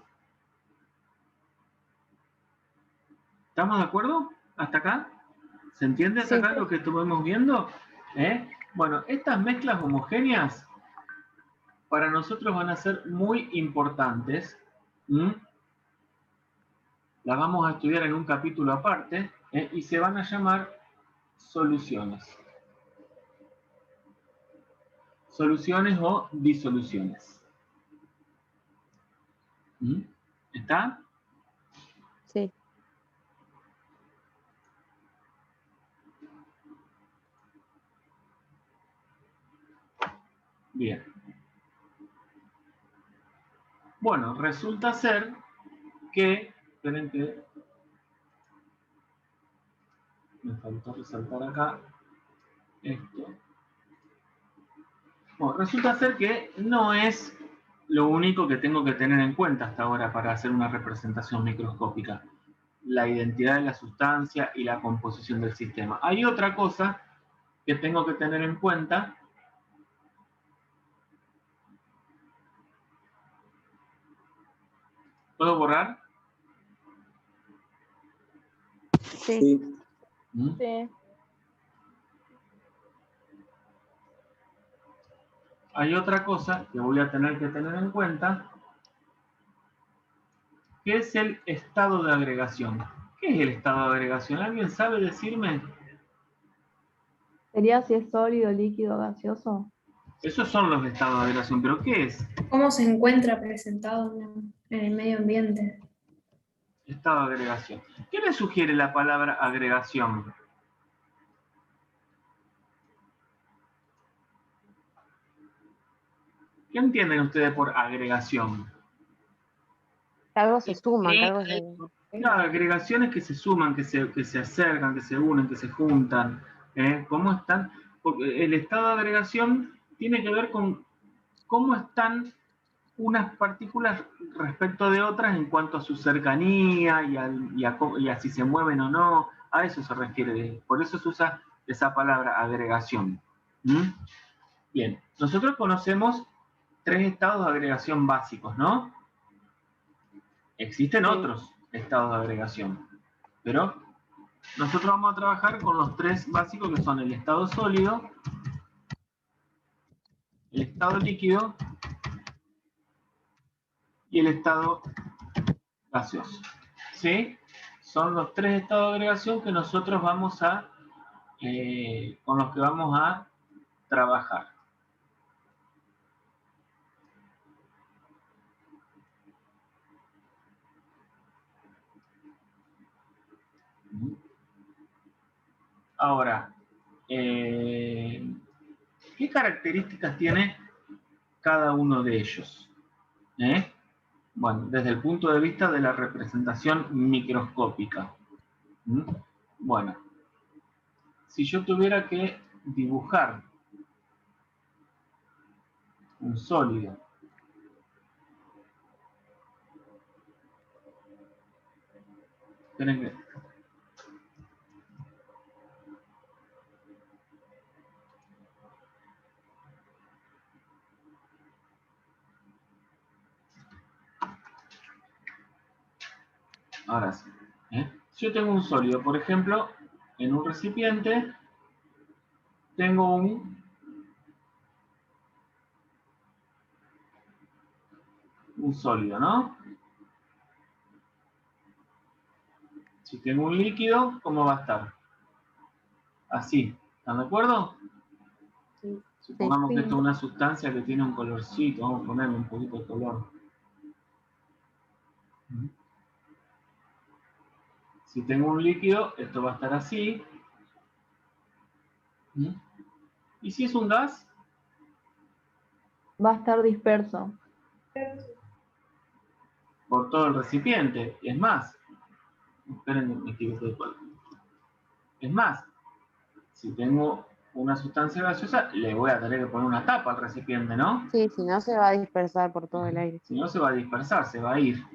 Speaker 1: ¿Estamos de acuerdo? ¿Hasta acá? ¿Se entiende hasta acá lo que estuvimos viendo? Bueno, estas mezclas homogéneas para nosotros van a ser muy importantes. Las vamos a estudiar en un capítulo aparte y se van a llamar soluciones. Soluciones o disoluciones. ¿Está?
Speaker 2: Sí.
Speaker 1: Bien. Bueno, resulta ser que, esperen que me faltó resaltar acá esto. Bueno, resulta ser que no es lo único que tengo que tener en cuenta hasta ahora para hacer una representación microscópica. La identidad de la sustancia y la composición del sistema. Hay otra cosa que tengo que tener en cuenta. ¿Puedo borrar?
Speaker 2: Sí.
Speaker 9: Sí.
Speaker 1: Hay otra cosa que voy a tener que tener en cuenta, que es el estado de agregación. ¿Qué es el estado de agregación? ¿Alguien sabe decirme?
Speaker 4: ¿Sería si es sólido, líquido, gaseoso?
Speaker 1: Esos son los estados de agregación, pero ¿qué es?
Speaker 3: ¿Cómo se encuentra presentado en el medio ambiente?
Speaker 1: Estado de agregación. ¿Qué le sugiere la palabra agregación? ¿Qué entienden ustedes por agregación?
Speaker 2: Que algo se suma, que algo se...
Speaker 1: Claro, agregaciones que se suman, que se acercan, que se unen, que se juntan. ¿Cómo están? Porque el estado de agregación tiene que ver con cómo están unas partículas respecto de otras en cuanto a su cercanía y a si se mueven o no. A eso se refiere. Por eso se usa esa palabra agregación. Bien, nosotros conocemos 3 estados de agregación básicos, ¿no? Existen otros estados de agregación, pero nosotros vamos a trabajar con los 3 básicos que son el estado sólido, el estado líquido y el estado gaseoso. ¿Sí? Son los tres estados de agregación que nosotros vamos a, con los que vamos a trabajar. Ahora, ¿qué características tiene cada uno de ellos? Bueno, desde el punto de vista de la representación microscópica. Bueno, si yo tuviera que dibujar un sólido, esperen que... Ahora sí. Si yo tengo un sólido, por ejemplo, en un recipiente, tengo un sólido, ¿no? Si tengo un líquido, ¿cómo va a estar? Así, ¿están de acuerdo?
Speaker 2: Sí.
Speaker 1: Supongamos que esto es una sustancia que tiene un colorcito, vamos a ponerle un poquito de color. Si tengo un líquido, esto va a estar así. ¿Y si es un gas?
Speaker 4: Va a estar disperso.
Speaker 1: Por todo el recipiente. Es más, esperen, me equivoqué de cuál. Es más, si tengo una sustancia gaseosa, le voy a tener que poner una tapa al recipiente, ¿no?
Speaker 2: Sí, si no se va a dispersar por todo el aire.
Speaker 1: Si no, se va a dispersar, se va a ir.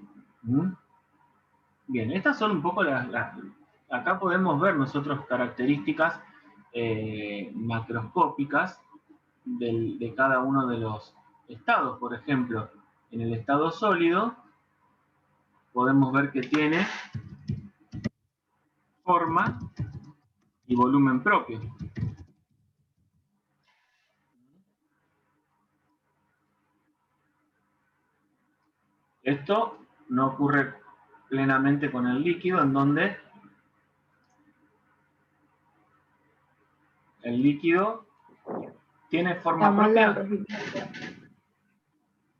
Speaker 1: Bien, estas son un poco acá podemos ver nosotros características macroscópicas de cada uno de los estados. Por ejemplo, en el estado sólido podemos ver que tiene forma y volumen propio. Esto no ocurre plenamente con el líquido, en donde el líquido tiene forma propia.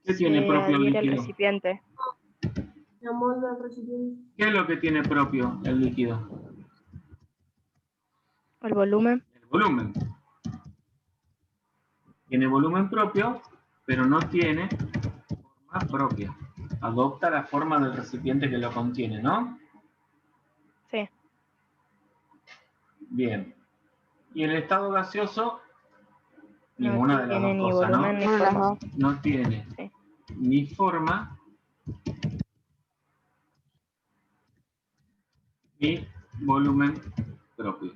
Speaker 1: ¿Qué tiene propio el líquido?
Speaker 9: El recipiente.
Speaker 1: ¿Qué es lo que tiene propio el líquido?
Speaker 9: El volumen.
Speaker 1: El volumen. Tiene volumen propio, pero no tiene forma propia. Adopta la forma del recipiente que lo contiene, ¿no?
Speaker 9: Sí.
Speaker 1: Bien. Y el estado gaseoso, ninguna de las dos
Speaker 9: ni
Speaker 1: cosas,
Speaker 9: volumen,
Speaker 1: ¿no?
Speaker 9: ni forma.
Speaker 1: No tiene ni forma ni volumen propio.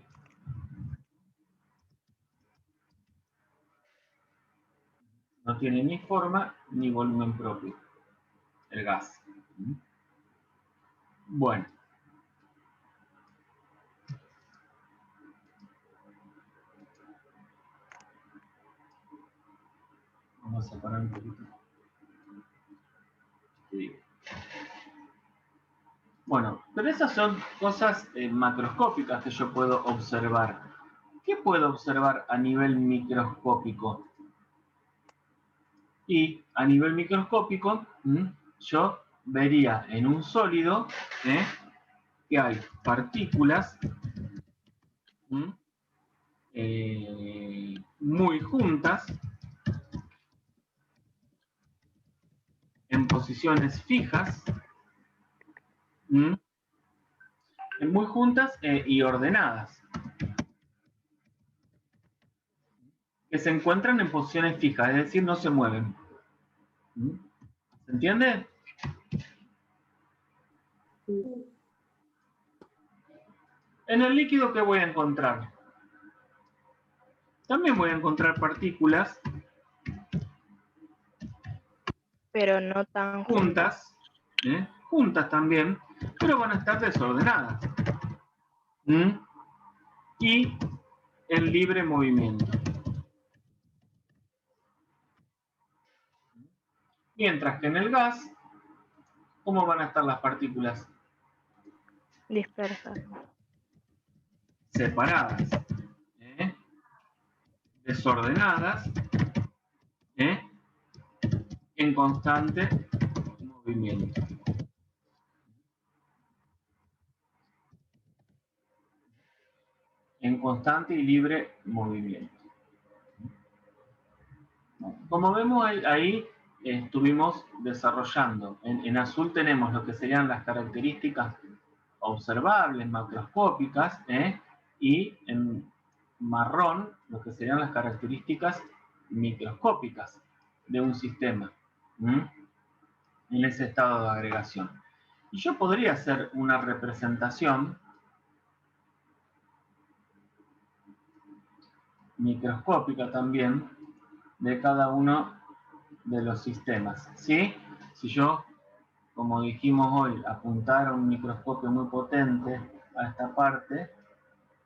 Speaker 1: No tiene ni forma ni volumen propio, el gas. Bueno. Vamos a separar un poquito. Sí. Bueno, pero esas son cosas macroscópicas que yo puedo observar. ¿Qué puedo observar a nivel microscópico? Y a nivel microscópico, yo vería en un sólido que hay partículas muy juntas, en posiciones fijas, muy juntas y ordenadas, que se encuentran en posiciones fijas, es decir, no se mueven. ¿Se entiende? En el líquido, ¿qué voy a encontrar? También voy a encontrar partículas
Speaker 9: Pero no tan
Speaker 1: juntas, juntas también, pero van a estar desordenadas. Y en libre movimiento. Mientras que en el gas ¿cómo van a estar las partículas?
Speaker 9: Dispersas.
Speaker 1: Separadas, desordenadas, en constante movimiento. En constante y libre movimiento. Como vemos ahí estuvimos desarrollando. En azul tenemos lo que serían las características observables, macroscópicas, y en marrón lo que serían las características microscópicas de un sistema en ese estado de agregación. Y yo podría hacer una representación microscópica también de cada uno de los sistemas, ¿sí? Si yo, como dijimos hoy, apuntara un microscopio muy potente a esta parte,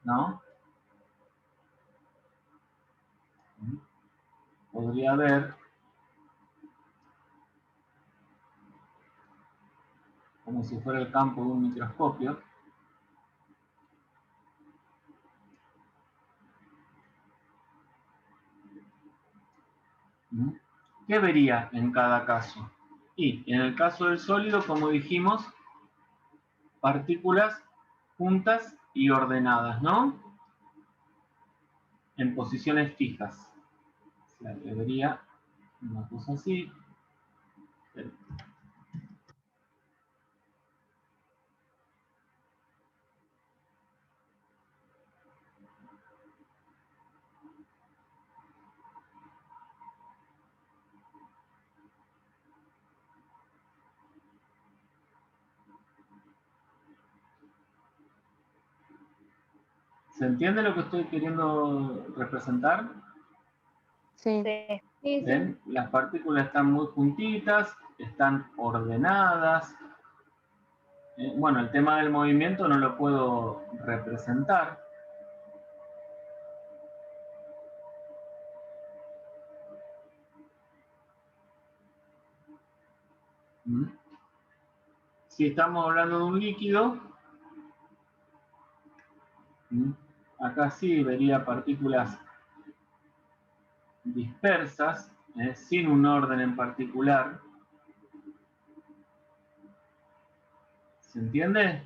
Speaker 1: ¿no? Podría ver como si fuera el campo de un microscopio. ¿Qué vería en cada caso? Y en el caso del sólido, como dijimos, partículas juntas y ordenadas, ¿no? En posiciones fijas. O sea, que vería una cosa así. ¿Se entiende lo que estoy queriendo representar?
Speaker 2: Sí.
Speaker 1: ¿Ven? Las partículas están muy juntitas, están ordenadas. Bueno, el tema del movimiento no lo puedo representar. Si estamos hablando de un líquido, acá sí vería partículas dispersas, sin un orden en particular. ¿Se entiende?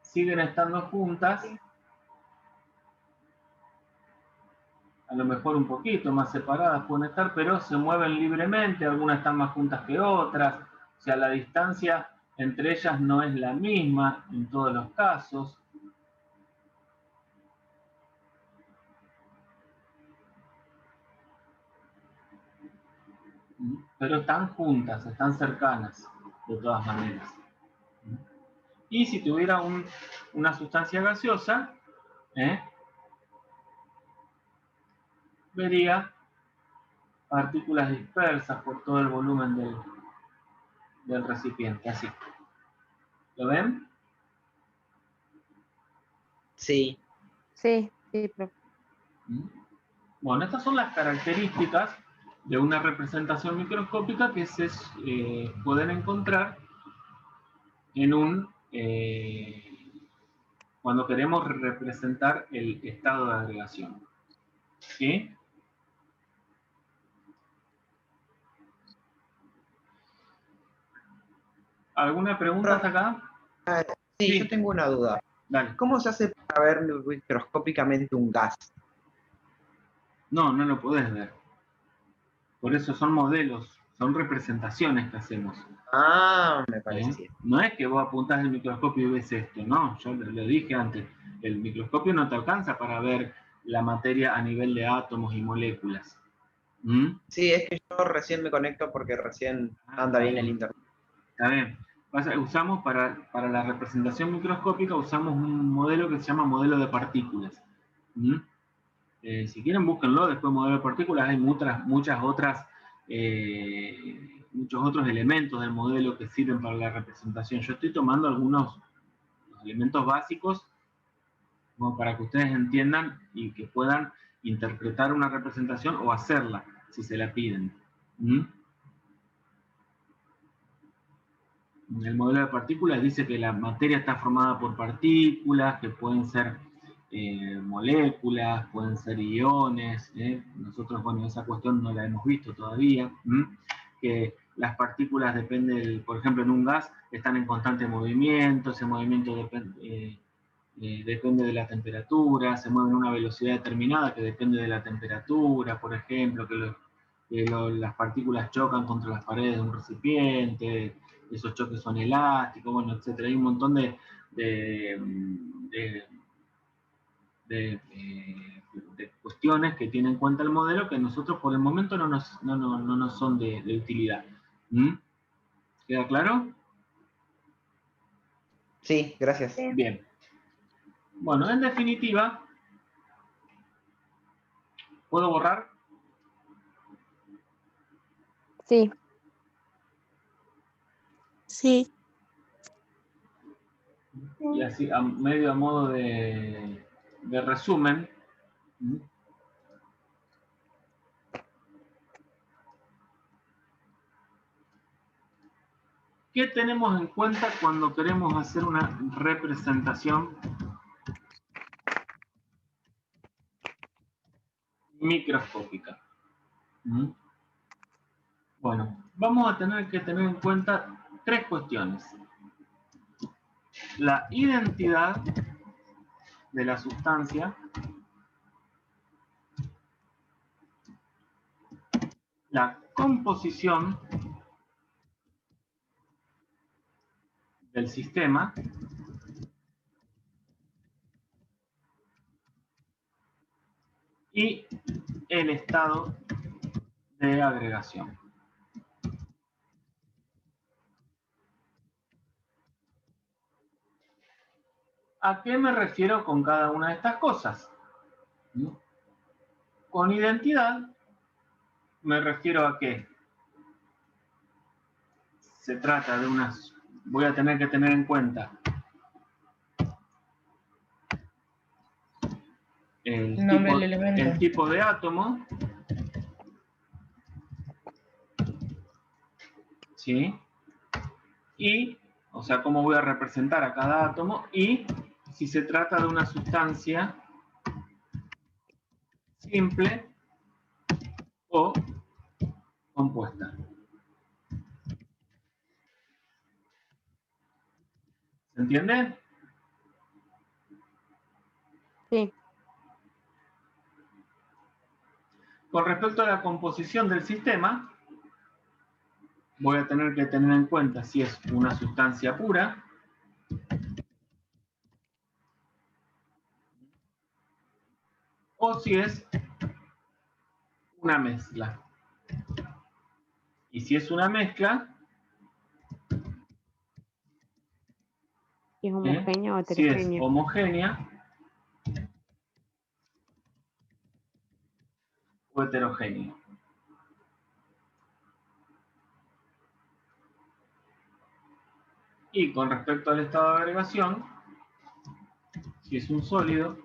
Speaker 1: Siguen estando juntas, a lo mejor un poquito más separadas pueden estar, pero se mueven libremente, algunas están más juntas que otras, o sea, la distancia entre ellas no es la misma en todos los casos. Pero están juntas, están cercanas, de todas maneras. Y si tuviera una sustancia gaseosa, vería partículas dispersas por todo el volumen del recipiente, así. ¿Lo ven?
Speaker 11: Sí.
Speaker 2: Sí, sí, profe.
Speaker 1: Bueno, estas son las características de una representación microscópica que se pueden encontrar en cuando queremos representar el estado de agregación. ¿Sí? ¿Alguna pregunta hasta acá?
Speaker 11: Sí, yo tengo una duda.
Speaker 1: Dale.
Speaker 11: ¿Cómo se hace para ver microscópicamente un gas?
Speaker 1: No, no lo podés ver. Por eso son modelos, son representaciones que hacemos.
Speaker 11: Ah, me parecía.
Speaker 1: No es que vos apuntás el microscopio y ves esto, no, yo lo dije antes, el microscopio no te alcanza para ver la materia a nivel de átomos y moléculas.
Speaker 11: Sí, es que yo recién me conecto porque recién anda bien el internet.
Speaker 1: Está bien. Usamos para la representación microscópica, usamos un modelo que se llama modelo de partículas. Si quieren, búsquenlo, después modelo de partículas, hay muchos otros elementos del modelo que sirven para la representación. Yo estoy tomando algunos elementos básicos como para que ustedes entiendan y que puedan interpretar una representación o hacerla, si se la piden. El modelo de partículas dice que la materia está formada por partículas, que pueden ser moléculas, pueden ser iones. Nosotros, bueno, esa cuestión no la hemos visto todavía. Que las partículas dependen, por ejemplo, en un gas están en constante movimiento, ese movimiento depende de la temperatura, se mueven a una velocidad determinada que depende de la temperatura, por ejemplo, las partículas chocan contra las paredes de un recipiente, esos choques son elásticos, bueno, etc. Hay un montón de cuestiones que tiene en cuenta el modelo que nosotros por el momento no nos son de utilidad. ¿Queda claro?
Speaker 11: Sí, gracias.
Speaker 1: Bien. Bueno, en definitiva, ¿puedo borrar?
Speaker 2: Sí.
Speaker 9: Sí.
Speaker 1: Y así, a modo de resumen, ¿qué tenemos en cuenta cuando queremos hacer una representación microscópica? Bueno, vamos a tener que tener en cuenta tres cuestiones. La identidad de la sustancia, la composición del sistema y el estado de agregación. ¿A qué me refiero con cada una de estas cosas? Con identidad me refiero a que se trata de unas... Voy a tener que tener en cuenta el tipo de átomo, ¿sí? Y, o sea, cómo voy a representar a cada átomo, y si se trata de una sustancia simple o compuesta. ¿Se entiende?
Speaker 2: Sí.
Speaker 1: Con respecto a la composición del sistema, voy a tener que tener en cuenta si es una sustancia pura o si es una mezcla. Y si es una mezcla,
Speaker 2: ¿Es homogénea o
Speaker 1: si es
Speaker 2: heterogénea?
Speaker 1: homogénea o heterogénea. Y con respecto al estado de agregación, si es un sólido,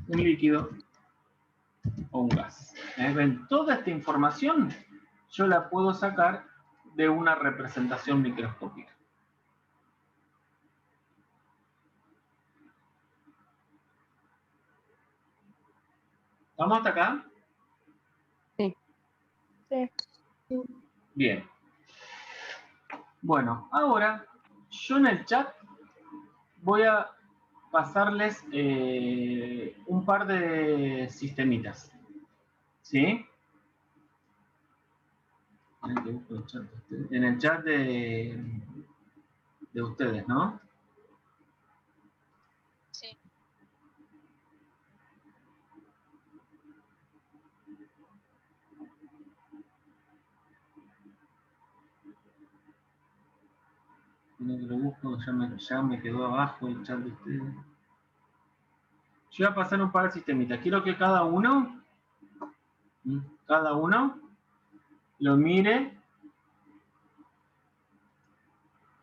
Speaker 1: un líquido o un gas. ¿Ven? Toda esta información yo la puedo sacar de una representación microscópica. ¿Estamos hasta acá?
Speaker 2: Sí.
Speaker 9: Sí.
Speaker 1: Bien. Bueno, ahora yo en el chat voy a pasarles un par de sistemitas. ¿Sí? En el chat de ustedes, ¿no?
Speaker 8: Sí.
Speaker 1: Tiene que lo busco, ya me quedó abajo el chat de ustedes. Yo voy a pasar un par de sistemitas. Quiero que cada uno lo mire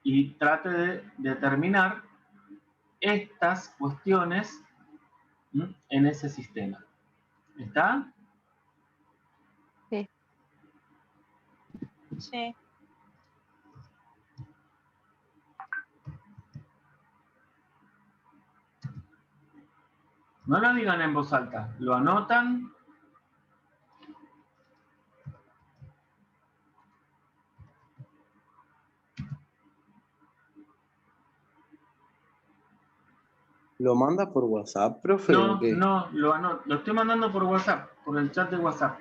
Speaker 1: y trate de determinar estas cuestiones en ese sistema. ¿Está?
Speaker 2: Sí.
Speaker 8: Sí.
Speaker 1: No lo digan en voz alta, lo anotan.
Speaker 10: ¿Lo manda por WhatsApp, profe?
Speaker 1: No,
Speaker 10: ¿O qué?
Speaker 1: no, lo estoy mandando por WhatsApp, por el chat de WhatsApp.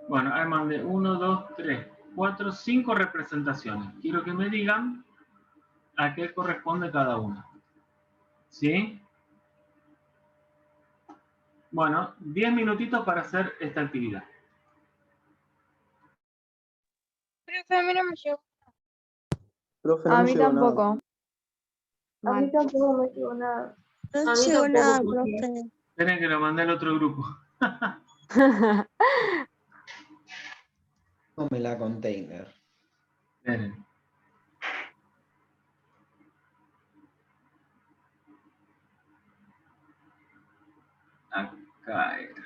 Speaker 1: Bueno, ahí mandé 1, 2, 3, 4, 5 representaciones. Quiero que me digan a qué corresponde cada una. ¿Sí? Bueno, 10 minutitos para hacer esta actividad.
Speaker 9: Profe, a mí no me llegó.
Speaker 10: Profe, no
Speaker 4: A
Speaker 10: me
Speaker 4: mí
Speaker 10: llegó nada.
Speaker 4: tampoco. A mí
Speaker 2: Mal.
Speaker 4: tampoco me llegó nada.
Speaker 9: No
Speaker 3: A mí
Speaker 9: llegó
Speaker 3: tampoco,
Speaker 9: nada,
Speaker 3: profe.
Speaker 9: profe.
Speaker 1: Esperen que lo mandé al otro grupo.
Speaker 11: Tome la container.
Speaker 1: Esperen. Acá era.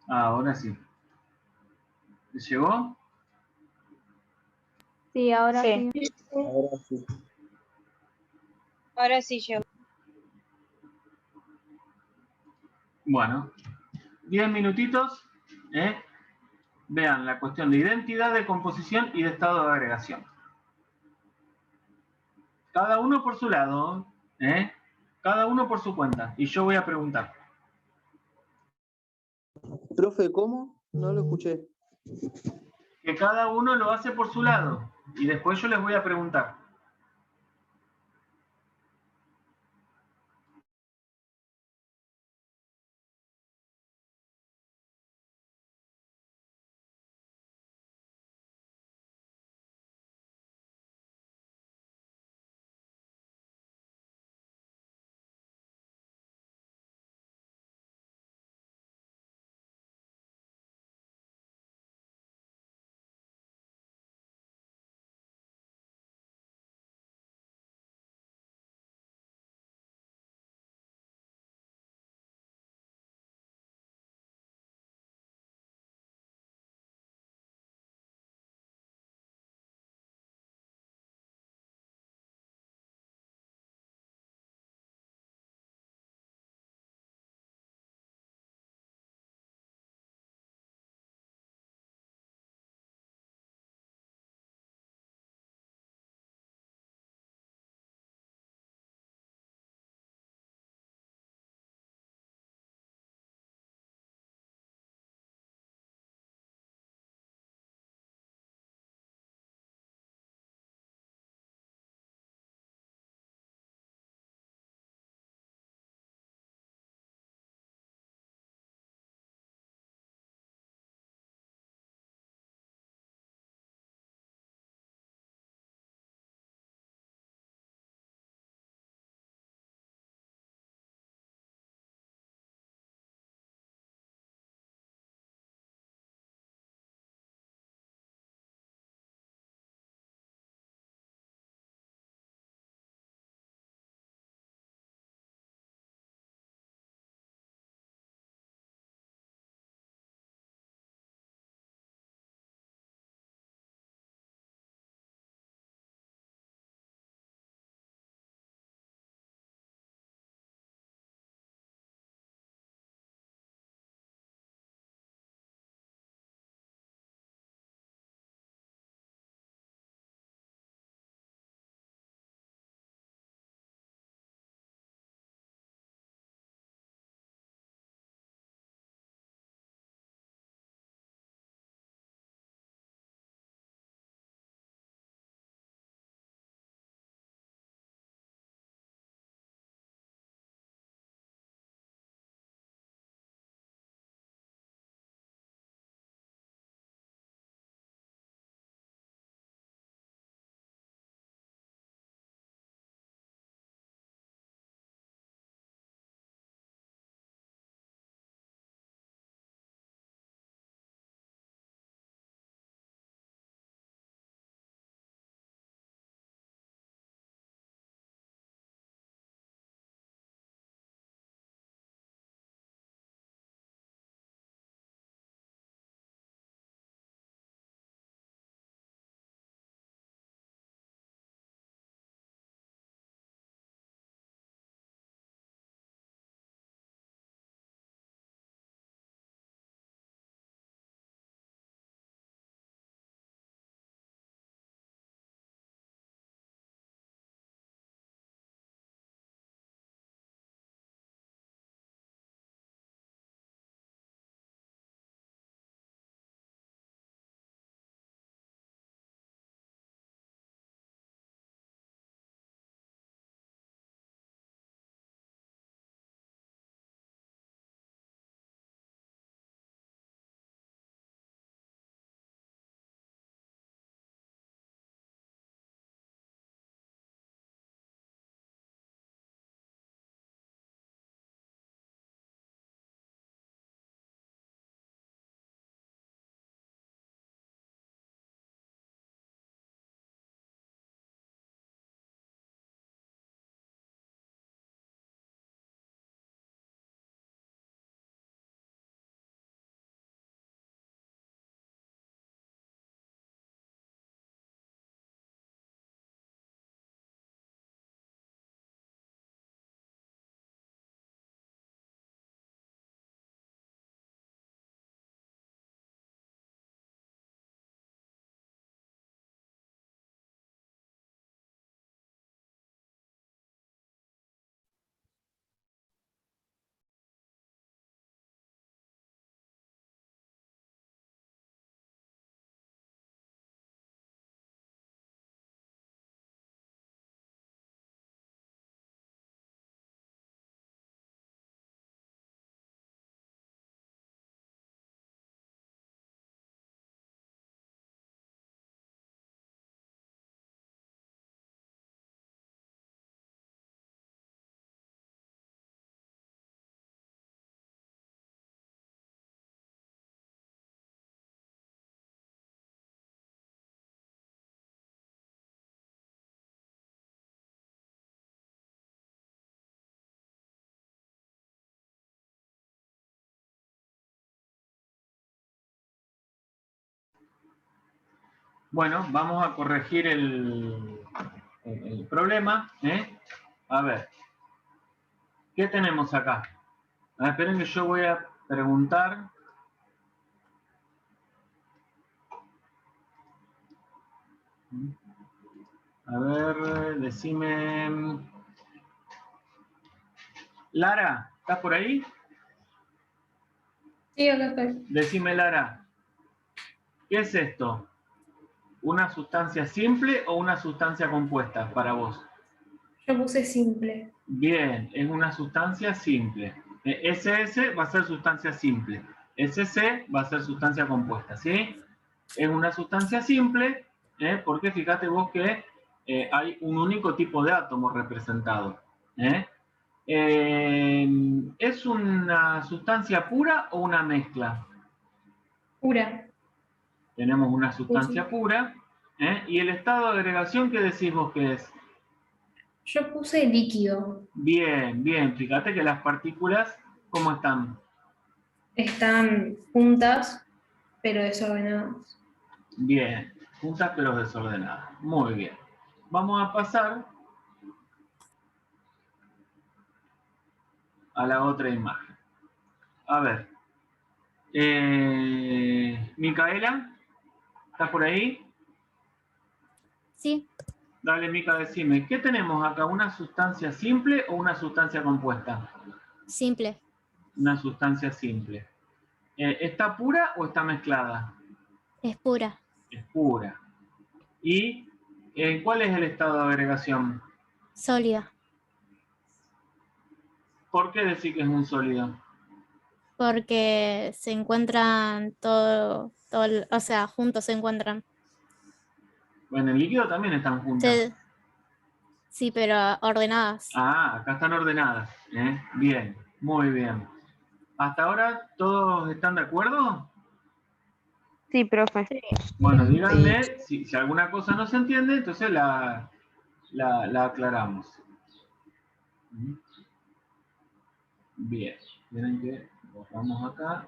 Speaker 1: Ahora sí. ¿Les llegó?
Speaker 4: Sí, ahora
Speaker 9: Sí.
Speaker 4: sí.
Speaker 10: Ahora sí.
Speaker 8: Ahora sí llegó.
Speaker 1: Bueno, 10 minutitos. Vean la cuestión de identidad, de composición y de estado de agregación. Cada uno por su lado, cada uno por su cuenta. Y yo voy a preguntar.
Speaker 10: Profe, ¿cómo? No lo escuché.
Speaker 1: Que cada uno lo hace por su lado. Y después yo les voy a preguntar. Bueno, vamos a corregir el problema. A ver, ¿qué tenemos acá? Esperen que yo voy a preguntar. A ver, decime. Lara, ¿estás por ahí?
Speaker 3: Sí, acá estoy.
Speaker 1: Decime, Lara, ¿qué es esto? ¿Una sustancia simple o una sustancia compuesta para vos?
Speaker 3: Yo puse simple.
Speaker 1: Bien, es una sustancia simple. SS va a ser sustancia simple. SC va a ser sustancia compuesta, ¿sí? Es una sustancia simple, porque fíjate vos que hay un único tipo de átomo representado. ¿Es una sustancia pura o una mezcla?
Speaker 3: Pura.
Speaker 1: Tenemos una sustancia pura. ¿Y el estado de agregación qué decís vos que es?
Speaker 3: Yo puse líquido.
Speaker 1: Bien, bien. Fíjate que las partículas, ¿cómo están?
Speaker 3: Están juntas, pero desordenadas.
Speaker 1: Bien, juntas pero desordenadas. Muy bien. Vamos a pasar a la otra imagen. A ver. Micaela, ¿estás por ahí?
Speaker 12: Sí,
Speaker 1: Dale, Mica, decime, ¿qué tenemos acá? ¿Una sustancia simple o una sustancia compuesta?
Speaker 12: simple.
Speaker 1: Una sustancia simple. ¿Está pura o está mezclada?
Speaker 12: Es pura.
Speaker 1: Es pura. ¿Y cuál es el estado de agregación?
Speaker 12: Sólida.
Speaker 1: ¿Por qué decir que es un sólido?
Speaker 12: Porque se encuentran o sea, juntos se encuentran.
Speaker 1: Bueno, el líquido también están juntas.
Speaker 12: Sí, pero ordenadas.
Speaker 1: Ah, acá están ordenadas. Bien, muy bien. ¿Hasta ahora todos están de acuerdo?
Speaker 2: Sí, profe.
Speaker 1: Bueno, díganme si alguna cosa no se entiende, entonces la aclaramos. Bien, miren que borramos acá.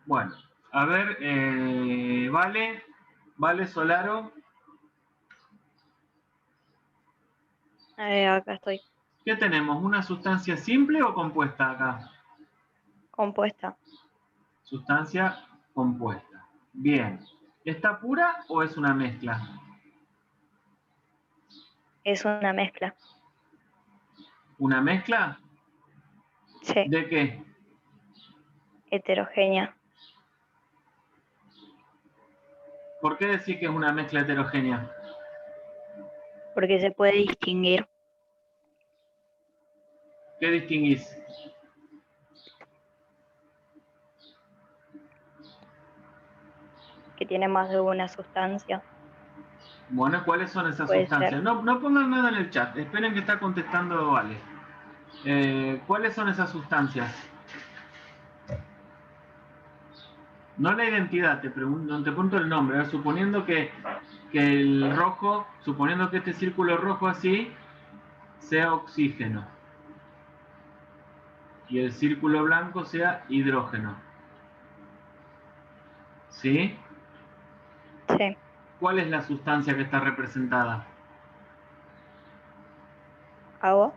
Speaker 1: Bueno, a ver, Vale Solaro.
Speaker 9: Acá estoy.
Speaker 1: ¿Qué tenemos? ¿Una sustancia simple o compuesta acá?
Speaker 9: Compuesta.
Speaker 1: Sustancia compuesta. Bien. ¿Está pura o es una mezcla?
Speaker 9: Es una mezcla.
Speaker 1: ¿Una mezcla?
Speaker 9: Sí.
Speaker 1: ¿De qué?
Speaker 9: Heterogénea.
Speaker 1: ¿Por qué decir que es una mezcla heterogénea?
Speaker 9: Porque se puede distinguir.
Speaker 1: ¿Qué distinguís?
Speaker 9: Que tiene más de una sustancia.
Speaker 1: Bueno, ¿cuáles son esas
Speaker 9: Puede
Speaker 1: sustancias?
Speaker 9: ser.
Speaker 1: No pongan nada en el chat, esperen que está contestando Vale. ¿Cuáles son esas sustancias? No la identidad, te pregunto el nombre. Suponiendo que el rojo, suponiendo que este círculo rojo así, sea oxígeno. Y el círculo blanco sea hidrógeno. ¿Sí?
Speaker 9: Sí.
Speaker 1: ¿Cuál es la sustancia que está representada?
Speaker 9: Agua.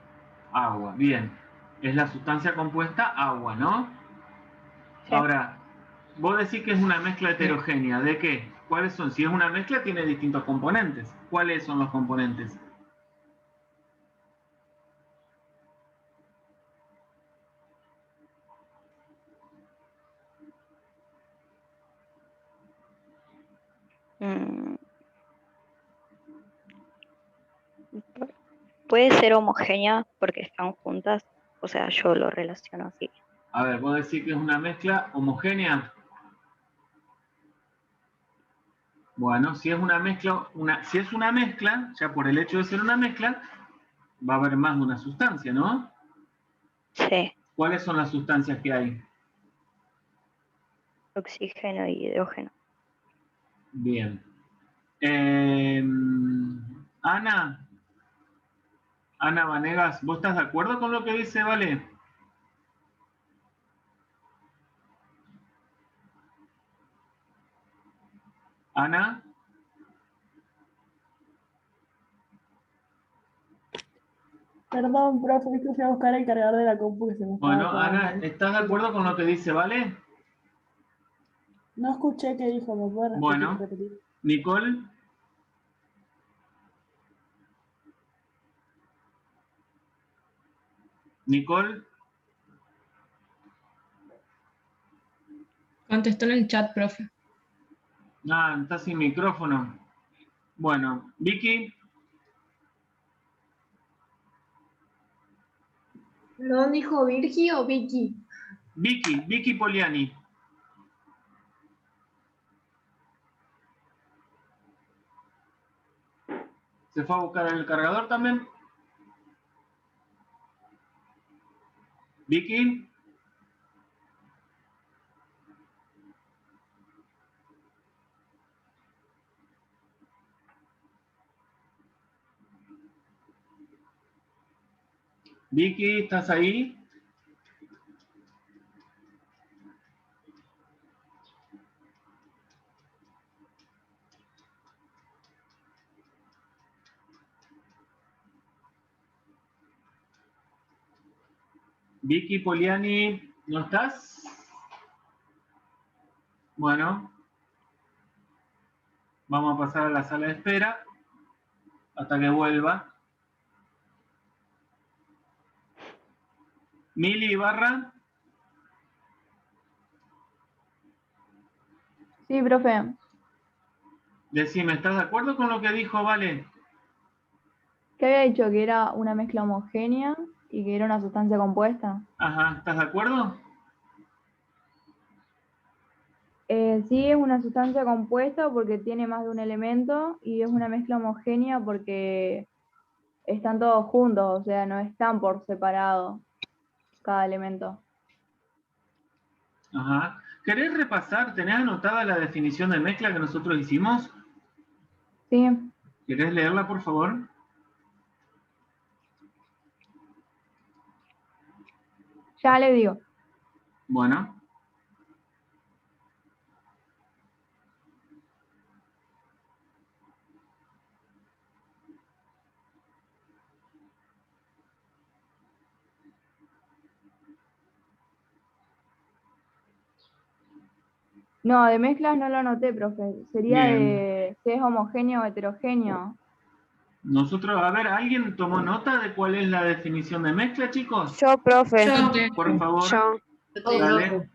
Speaker 1: Agua, bien. Es la sustancia compuesta agua, ¿no?
Speaker 9: Sí.
Speaker 1: Ahora, vos decís que es una mezcla heterogénea. ¿De qué? ¿Cuáles son? Si es una mezcla, tiene distintos componentes. ¿Cuáles son los componentes?
Speaker 9: Puede ser homogénea porque están juntas. O sea, yo lo relaciono así.
Speaker 1: A ver, vos decís que es una mezcla homogénea. Bueno, si es una mezcla, ya por el hecho de ser una mezcla, va a haber más de una sustancia, ¿no?
Speaker 9: Sí.
Speaker 1: ¿Cuáles son las sustancias que hay?
Speaker 9: Oxígeno y hidrógeno.
Speaker 1: Bien. Ana Vanegas, ¿vos estás de acuerdo con lo que dice Vale? Ana.
Speaker 13: Perdón, profe, es que fui a buscar el cargador de la compu que se me estaba
Speaker 1: Bueno,
Speaker 13: acabando.
Speaker 1: Ana, ¿estás de acuerdo con lo que dice, vale?
Speaker 13: No escuché qué dijo, ¿me puede repetir?
Speaker 1: Bueno, Nicole. Nicole.
Speaker 14: Contestó en el chat, profe.
Speaker 1: Ah, está sin micrófono. Bueno, Vicky.
Speaker 3: ¿Perdón, dijo Virgi o Vicky?
Speaker 1: Vicky Poliani. ¿Se fue a buscar el cargador también? Vicky. Vicky, ¿estás ahí? Vicky Poliani, ¿no estás? Bueno, vamos a pasar a la sala de espera hasta que vuelva. Mili Ibarra.
Speaker 4: Sí, profe.
Speaker 1: Decime, ¿estás de acuerdo con lo que dijo Vale?
Speaker 4: ¿Qué había dicho? Que era una mezcla homogénea y que era una sustancia compuesta.
Speaker 1: Ajá, ¿estás de acuerdo?
Speaker 4: Sí, es una sustancia compuesta porque tiene más de un elemento y es una mezcla homogénea porque están todos juntos, o sea, no están por separado cada elemento.
Speaker 1: Ajá. ¿Querés repasar? ¿Tenés anotada la definición de mezcla que nosotros hicimos?
Speaker 4: Sí.
Speaker 1: ¿Querés leerla, por favor?
Speaker 4: Ya le digo.
Speaker 1: Bueno.
Speaker 4: No, de mezclas no lo anoté, profe. Sería
Speaker 1: Bien.
Speaker 4: de si es homogéneo o heterogéneo.
Speaker 1: Nosotros, a ver, ¿alguien tomó nota de cuál es la definición de mezcla, chicos?
Speaker 2: Yo, profe.
Speaker 1: Por favor.
Speaker 2: Yo.
Speaker 1: Dale.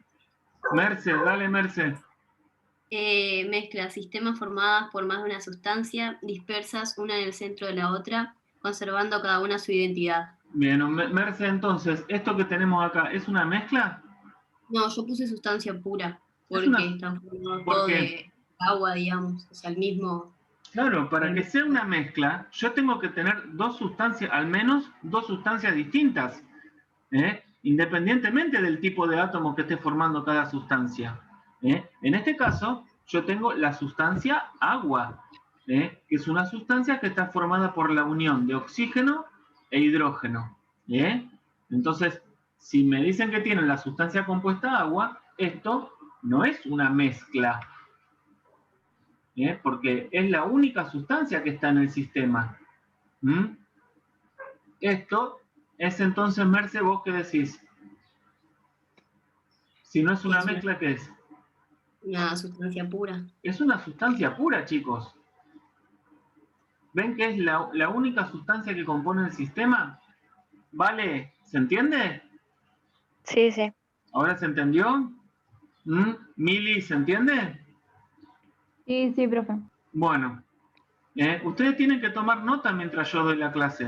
Speaker 1: Merce, dale, Merce.
Speaker 5: Mezclas, sistemas formadas por más de una sustancia, dispersas una en el centro de la otra, conservando cada una su identidad.
Speaker 1: Bien, Merce, entonces, ¿esto que tenemos acá es una mezcla?
Speaker 5: No, yo puse sustancia pura, porque están formados
Speaker 1: ¿Por
Speaker 5: todo
Speaker 1: qué?
Speaker 5: de agua, digamos, o sea, el mismo...
Speaker 1: Claro, para que sea una mezcla, yo tengo que tener dos sustancias, al menos dos sustancias distintas, independientemente del tipo de átomo que esté formando cada sustancia. En este caso, yo tengo la sustancia agua, que es una sustancia que está formada por la unión de oxígeno e hidrógeno. Entonces, si me dicen que tienen la sustancia compuesta agua, esto no es una mezcla, porque es la única sustancia que está en el sistema. Esto es entonces, Merce, ¿vos qué decís? Si no es una mezcla, ¿qué es?
Speaker 5: Una sustancia pura.
Speaker 1: Es una sustancia pura, chicos. ¿Ven que es la única sustancia que compone el sistema? ¿Vale? ¿Se entiende?
Speaker 9: Sí, sí.
Speaker 1: ¿Ahora se entendió? ¿Mili, se entiende?
Speaker 4: Sí, sí, profe.
Speaker 1: Bueno, ustedes tienen que tomar nota mientras yo doy la clase.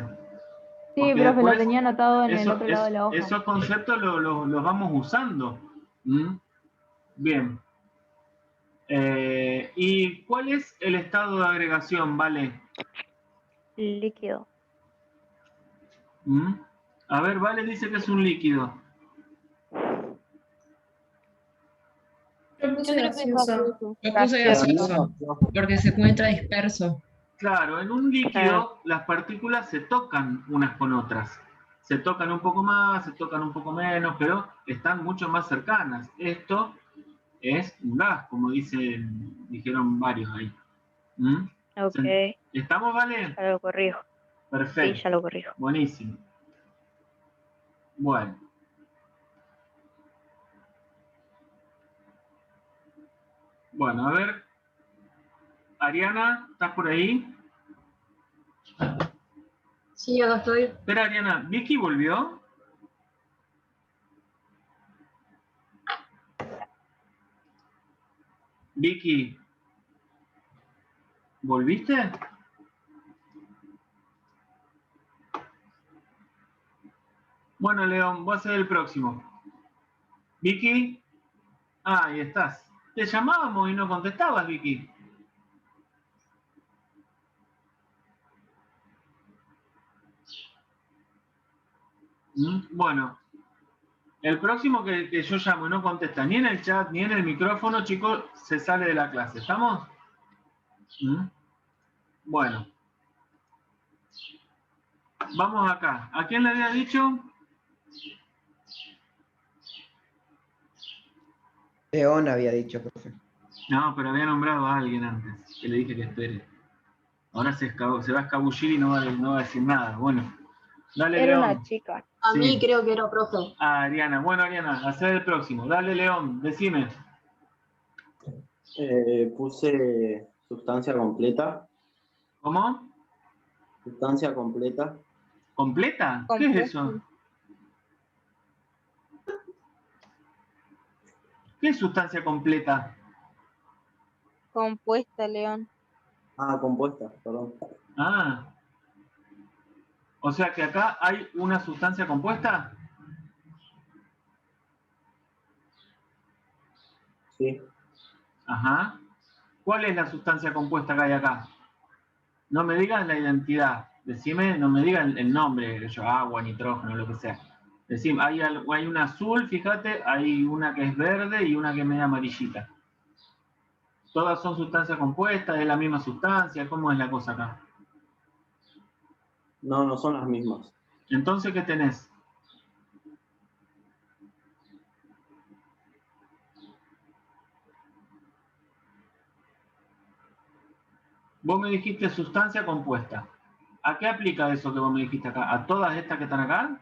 Speaker 4: Sí,
Speaker 1: Porque
Speaker 4: profe, lo
Speaker 1: después
Speaker 4: tenía anotado en el otro lado de la hoja.
Speaker 1: Esos conceptos los vamos usando. Bien. ¿Y cuál es el estado de agregación, Vale?
Speaker 9: Líquido.
Speaker 1: A ver, Vale dice que es un líquido.
Speaker 3: Yo puse gaseoso.
Speaker 14: Yo puse gaseoso, porque se encuentra disperso.
Speaker 1: Claro, en un líquido las partículas se tocan unas con otras. Se tocan un poco más, se tocan un poco menos, pero están mucho más cercanas. Esto es un gas, como dijeron varios ahí. ¿Mm?
Speaker 9: Ok,
Speaker 1: ¿Estamos, Vale?
Speaker 9: ya lo corrijo.
Speaker 1: Perfecto.
Speaker 9: Sí, ya lo corrijo.
Speaker 1: Buenísimo. Bueno. Bueno, a ver. Ariana, ¿estás por ahí?
Speaker 8: Sí, acá estoy.
Speaker 1: Espera, Ariana, ¿Vicky volvió? Vicky, ¿volviste? Bueno, León, voy a ser el próximo. Vicky, ahí estás. Te llamábamos y no contestabas, Vicky. Bueno, el próximo que yo llamo y no contesta ni en el chat ni en el micrófono, chicos, se sale de la clase. ¿Estamos? Bueno. Vamos acá. ¿A quién le había dicho?
Speaker 11: León había dicho, profe.
Speaker 1: No, pero había nombrado a alguien antes, que le dije que espere. Ahora se va a escabullir y no va a decir nada. Bueno, dale,
Speaker 4: Era
Speaker 1: León.
Speaker 4: una chica.
Speaker 8: A
Speaker 1: Sí.
Speaker 8: mí creo que era profe.
Speaker 1: Ah, Ariana. Bueno, Ariana, hacer el próximo. Dale, León, decime.
Speaker 10: Puse sustancia completa.
Speaker 1: ¿Cómo?
Speaker 10: Sustancia completa.
Speaker 1: ¿Completa? ¿Qué es eso? ¿Qué es sustancia completa?
Speaker 9: Compuesta, León.
Speaker 10: Ah, compuesta, perdón.
Speaker 1: Ah. O sea que acá hay una sustancia compuesta.
Speaker 10: Sí.
Speaker 1: Ajá. ¿Cuál es la sustancia compuesta que hay acá? No me digas la identidad. Decime, no me digas el nombre, agua, nitrógeno, lo que sea. Decime, hay una azul, fíjate, hay una que es verde y una que es media amarillita. ¿Todas son sustancias compuestas? ¿Es la misma sustancia? ¿Cómo es la cosa acá?
Speaker 10: No, no son las mismas.
Speaker 1: Entonces, ¿qué tenés? Vos me dijiste sustancia compuesta. ¿A qué aplica eso que vos me dijiste acá? ¿A todas estas que están acá?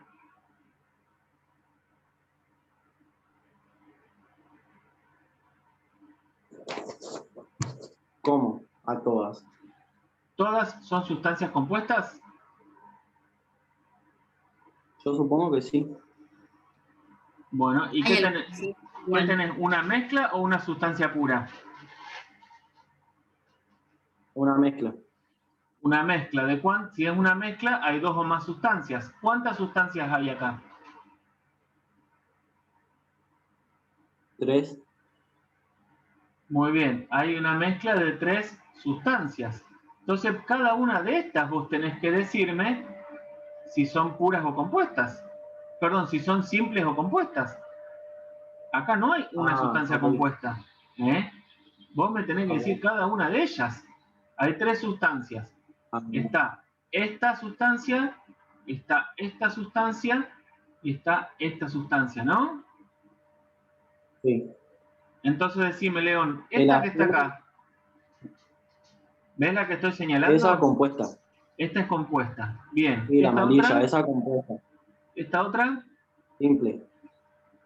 Speaker 10: ¿Cómo? A todas.
Speaker 1: ¿Todas son sustancias compuestas?
Speaker 10: Yo supongo que sí.
Speaker 1: Bueno, ¿y qué tenés?
Speaker 8: Sí,
Speaker 1: ¿Qué tenés? ¿Una mezcla o una sustancia pura?
Speaker 10: Una mezcla.
Speaker 1: Una mezcla. Si es una mezcla, hay dos o más sustancias. ¿Cuántas sustancias hay acá?
Speaker 10: 3.
Speaker 1: Muy bien, hay una mezcla de 3 sustancias. Entonces, cada una de estas vos tenés que decirme si son puras o compuestas. Perdón, si son simples o compuestas. Acá no hay una sustancia compuesta. Vos me tenés que decir cada una de ellas. Hay 3 sustancias. Está esta sustancia, está esta sustancia y está esta sustancia, ¿no?
Speaker 10: Sí.
Speaker 1: Entonces decime, León, esta que está acá, ¿ves la que estoy señalando?
Speaker 10: Esa compuesta.
Speaker 1: Esta es compuesta. Bien.
Speaker 10: Sí, la
Speaker 1: ¿Esta
Speaker 10: amarilla,
Speaker 1: otra?
Speaker 10: esa compuesta.
Speaker 1: ¿Esta otra?
Speaker 10: Simple.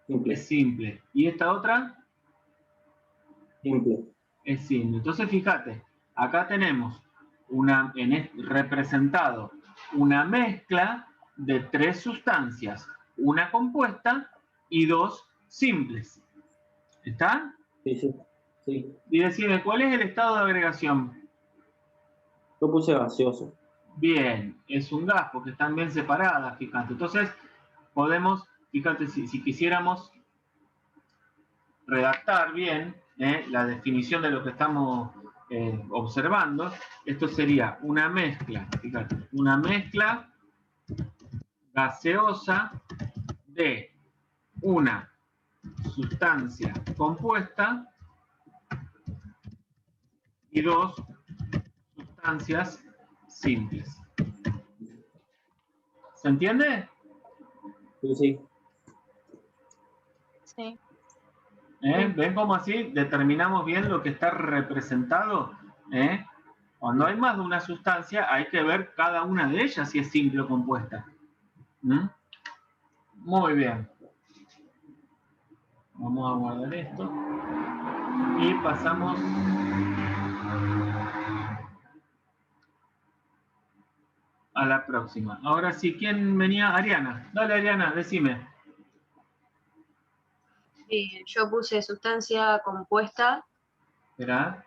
Speaker 10: Simple.
Speaker 1: Es simple. ¿Y esta otra?
Speaker 10: Simple.
Speaker 1: Es simple. Entonces fíjate, acá tenemos representado una mezcla de 3 sustancias, una compuesta y 2 simples. ¿Está?
Speaker 10: Sí, sí. Sí.
Speaker 1: Y decime, ¿cuál es el estado de agregación?
Speaker 10: Yo puse gaseoso.
Speaker 1: Bien, es un gas porque están bien separadas, fíjate. Entonces, podemos, fíjate, si quisiéramos redactar bien la definición de lo que estamos observando, esto sería una mezcla, fíjate, una mezcla gaseosa de una sustancia compuesta y 2 sustancias simples. ¿Se entiende?
Speaker 10: Sí, sí.
Speaker 9: Sí.
Speaker 1: ¿Ven cómo así determinamos bien lo que está representado? Cuando hay más de una sustancia, hay que ver cada una de ellas si es simple o compuesta. Muy bien. Vamos a guardar esto. Y pasamos a la próxima. Ahora sí, ¿quién venía? Ariana. Dale, Ariana, decime.
Speaker 8: Yo puse sustancia compuesta.
Speaker 1: Espera.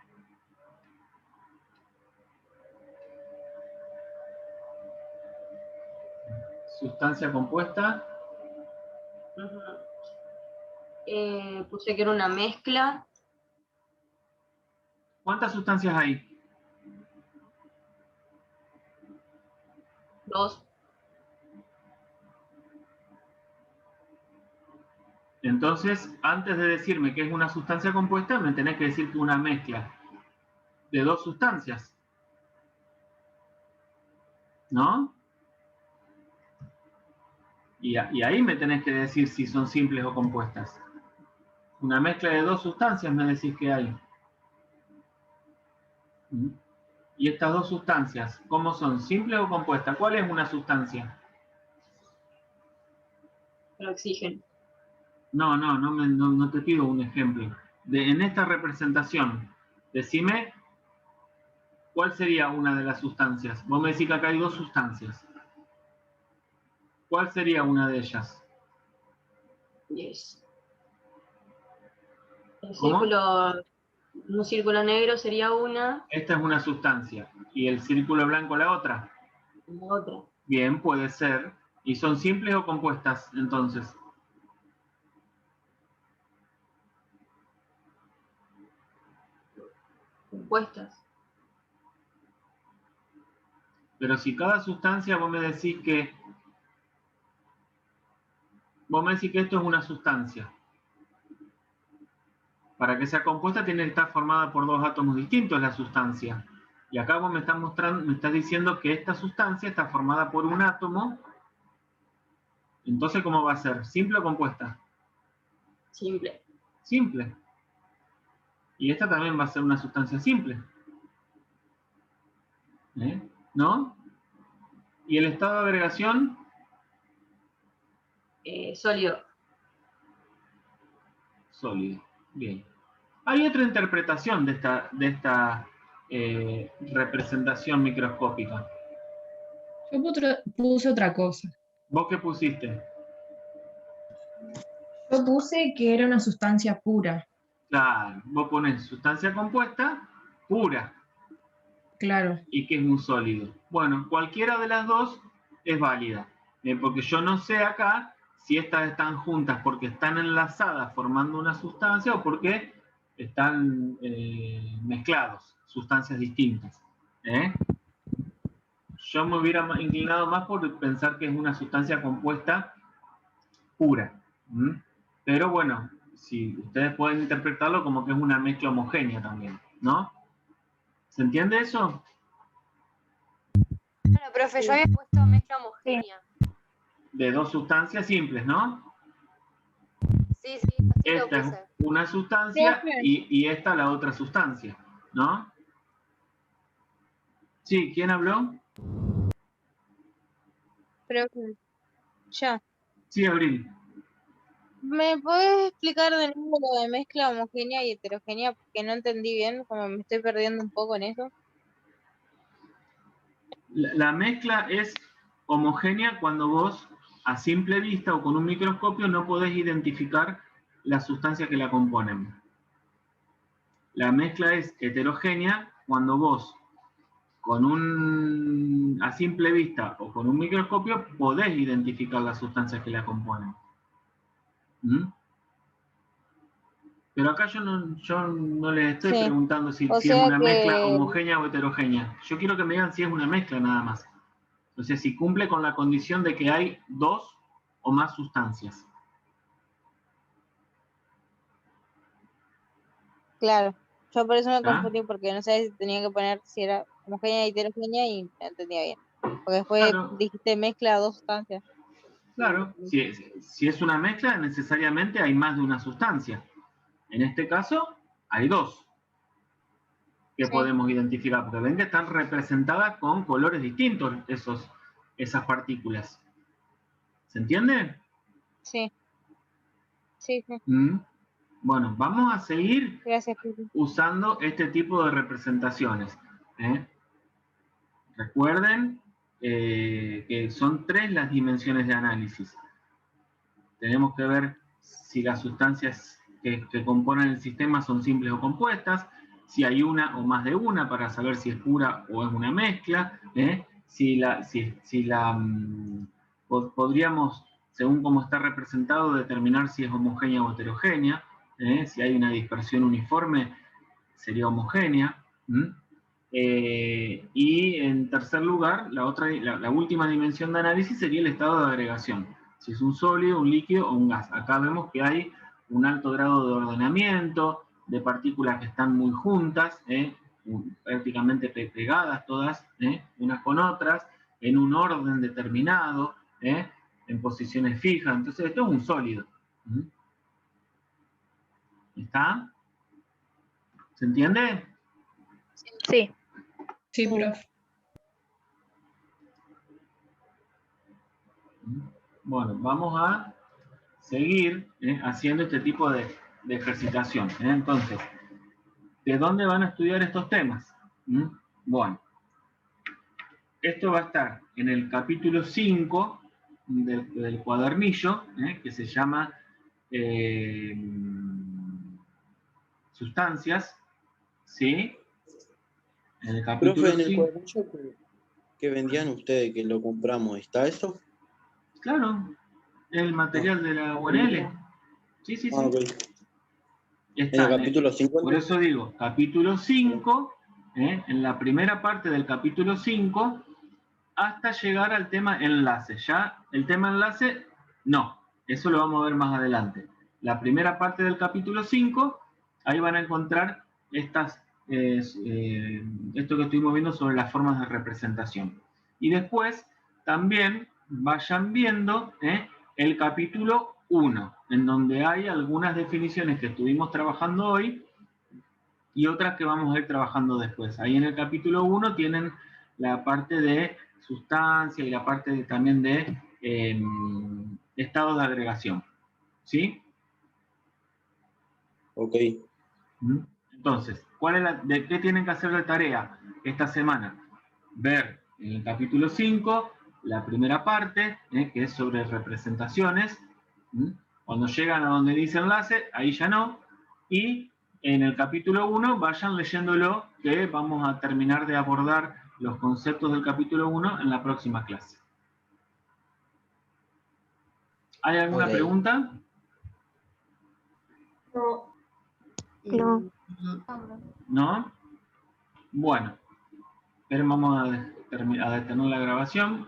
Speaker 1: Sustancia compuesta.
Speaker 8: Puse que era una mezcla.
Speaker 1: ¿Cuántas sustancias hay?
Speaker 8: 2.
Speaker 1: Entonces, antes de decirme que es una sustancia compuesta, me tenés que decir que es una mezcla de 2 sustancias. ¿No? Y ahí me tenés que decir si son simples o compuestas. Una mezcla de 2 sustancias me decís que hay. Y estas 2 sustancias, ¿cómo son? ¿Simples o compuestas? ¿Cuál es una sustancia?
Speaker 8: El oxígeno.
Speaker 1: No te pido un ejemplo. En esta representación, decime cuál sería una de las sustancias. Vos me decís que acá hay 2 sustancias. ¿Cuál sería una de ellas?
Speaker 8: Yes.
Speaker 1: ¿Cómo?
Speaker 8: Un círculo negro sería una.
Speaker 1: Esta es una sustancia. ¿Y el círculo blanco la otra?
Speaker 8: La otra.
Speaker 1: Bien, puede ser. ¿Y son simples o compuestas, entonces?
Speaker 8: Compuestas.
Speaker 1: Pero si cada sustancia vos me decís que esto es una sustancia. Para que sea compuesta tiene que estar formada por 2 átomos distintos la sustancia. Y acá vos me estás diciendo que esta sustancia está formada por un átomo. Entonces, ¿cómo va a ser? ¿Simple o compuesta?
Speaker 8: Simple.
Speaker 1: Simple. Y esta también va a ser una sustancia simple. ¿No? ¿Y el estado de agregación?
Speaker 8: Sólido.
Speaker 1: Sólido. Bien. Hay otra interpretación de esta representación microscópica.
Speaker 14: Yo puse otra cosa.
Speaker 1: ¿Vos qué pusiste?
Speaker 14: Yo puse que era una sustancia pura.
Speaker 1: Claro, vos ponés sustancia compuesta pura.
Speaker 14: Claro.
Speaker 1: Y que es un sólido. Bueno, cualquiera de las dos es válida. Porque yo no sé acá si estas están juntas porque están enlazadas formando una sustancia o porque están mezclados, sustancias distintas. Yo me hubiera inclinado más por pensar que es una sustancia compuesta pura. Pero bueno, si ustedes pueden interpretarlo como que es una mezcla homogénea también, ¿no? ¿Se entiende eso?
Speaker 2: Claro, profe, yo había puesto mezcla homogénea.
Speaker 1: De 2 sustancias simples, ¿no?
Speaker 2: Sí, así
Speaker 1: esta
Speaker 2: lo puse.
Speaker 1: es una sustancia y esta la otra sustancia, ¿no? Sí, ¿quién habló?
Speaker 15: Profe, ya.
Speaker 1: Sí, Abril.
Speaker 15: ¿Me podés explicar de nuevo lo de mezcla homogénea y heterogénea? Porque no entendí bien, como me estoy perdiendo un poco en eso.
Speaker 1: La mezcla es homogénea cuando vos, a simple vista o con un microscopio, no podés identificar las sustancias que la componen. La mezcla es heterogénea cuando vos, a simple vista o con un microscopio, podés identificar las sustancias que la componen. Pero acá yo no les estoy preguntando si es una mezcla homogénea o heterogénea. Yo quiero que me digan si es una mezcla nada más. O sea, si cumple con la condición de que hay 2 o más sustancias.
Speaker 15: Claro, yo por eso me confundí, porque no sabía si tenía que poner si era homogénea y heterogénea y no entendía bien. Porque después dijiste mezcla 2 sustancias.
Speaker 1: Claro, si es una mezcla, necesariamente hay más de una sustancia. En este caso, hay dos que
Speaker 15: Sí.
Speaker 1: podemos identificar, porque ven que están representadas con colores distintos esas partículas. ¿Se entiende?
Speaker 15: Sí. Sí, sí.
Speaker 1: Bueno, vamos a seguir
Speaker 15: Gracias, Pipi.
Speaker 1: usando este tipo de representaciones. Recuerden que son 3 las dimensiones de análisis. Tenemos que ver si las sustancias que componen el sistema son simples o compuestas, si hay una o más de una para saber si es pura o es una mezcla, podríamos, según cómo está representado, determinar si es homogénea o heterogénea, si hay una dispersión uniforme, sería homogénea. Y en tercer lugar, la última dimensión de análisis sería el estado de agregación. Si es un sólido, un líquido o un gas. Acá vemos que hay un alto grado de ordenamiento, de partículas que están muy juntas, prácticamente pegadas todas, unas con otras, en un orden determinado, en posiciones fijas. Entonces esto es un sólido. ¿Está? ¿Se entiende?
Speaker 9: Sí.
Speaker 14: Sí, profe.
Speaker 1: Bueno, vamos a seguir haciendo este tipo de ejercitación. Entonces, ¿de dónde van a estudiar estos temas? Bueno, esto va a estar en el capítulo 5 del cuadernillo, que se llama Sustancias, ¿sí? En el capítulo
Speaker 16: Profe, en el
Speaker 1: 5.
Speaker 16: cuadernillo que vendían ustedes, que lo compramos, ¿está eso?
Speaker 1: Claro, el material de la UNL. Sí, sí, sí.
Speaker 16: Okay.
Speaker 1: Está
Speaker 16: en el capítulo 50.
Speaker 1: Por eso digo, capítulo 5, en la primera parte del capítulo 5, hasta llegar al tema enlace. Ya el tema enlace, no, eso lo vamos a ver más adelante. La primera parte del capítulo 5, ahí van a encontrar esto que estuvimos viendo sobre las formas de representación. Y después también vayan viendo el capítulo 1, en donde hay algunas definiciones que estuvimos trabajando hoy y otras que vamos a ir trabajando después. Ahí en el capítulo 1 tienen la parte de sustancia y la parte también de estados de agregación. ¿Sí?
Speaker 16: Ok.
Speaker 1: Entonces, ¿de qué tienen que hacer de tarea esta semana? Ver en el capítulo 5 la primera parte, que es sobre representaciones. Cuando llegan a donde dice enlace, ahí ya no. Y en el capítulo 1 vayan leyéndolo, que vamos a terminar de abordar los conceptos del capítulo 1 en la próxima clase. ¿Hay alguna pregunta?
Speaker 12: No.
Speaker 1: ¿No? Bueno, pero vamos a detener la grabación.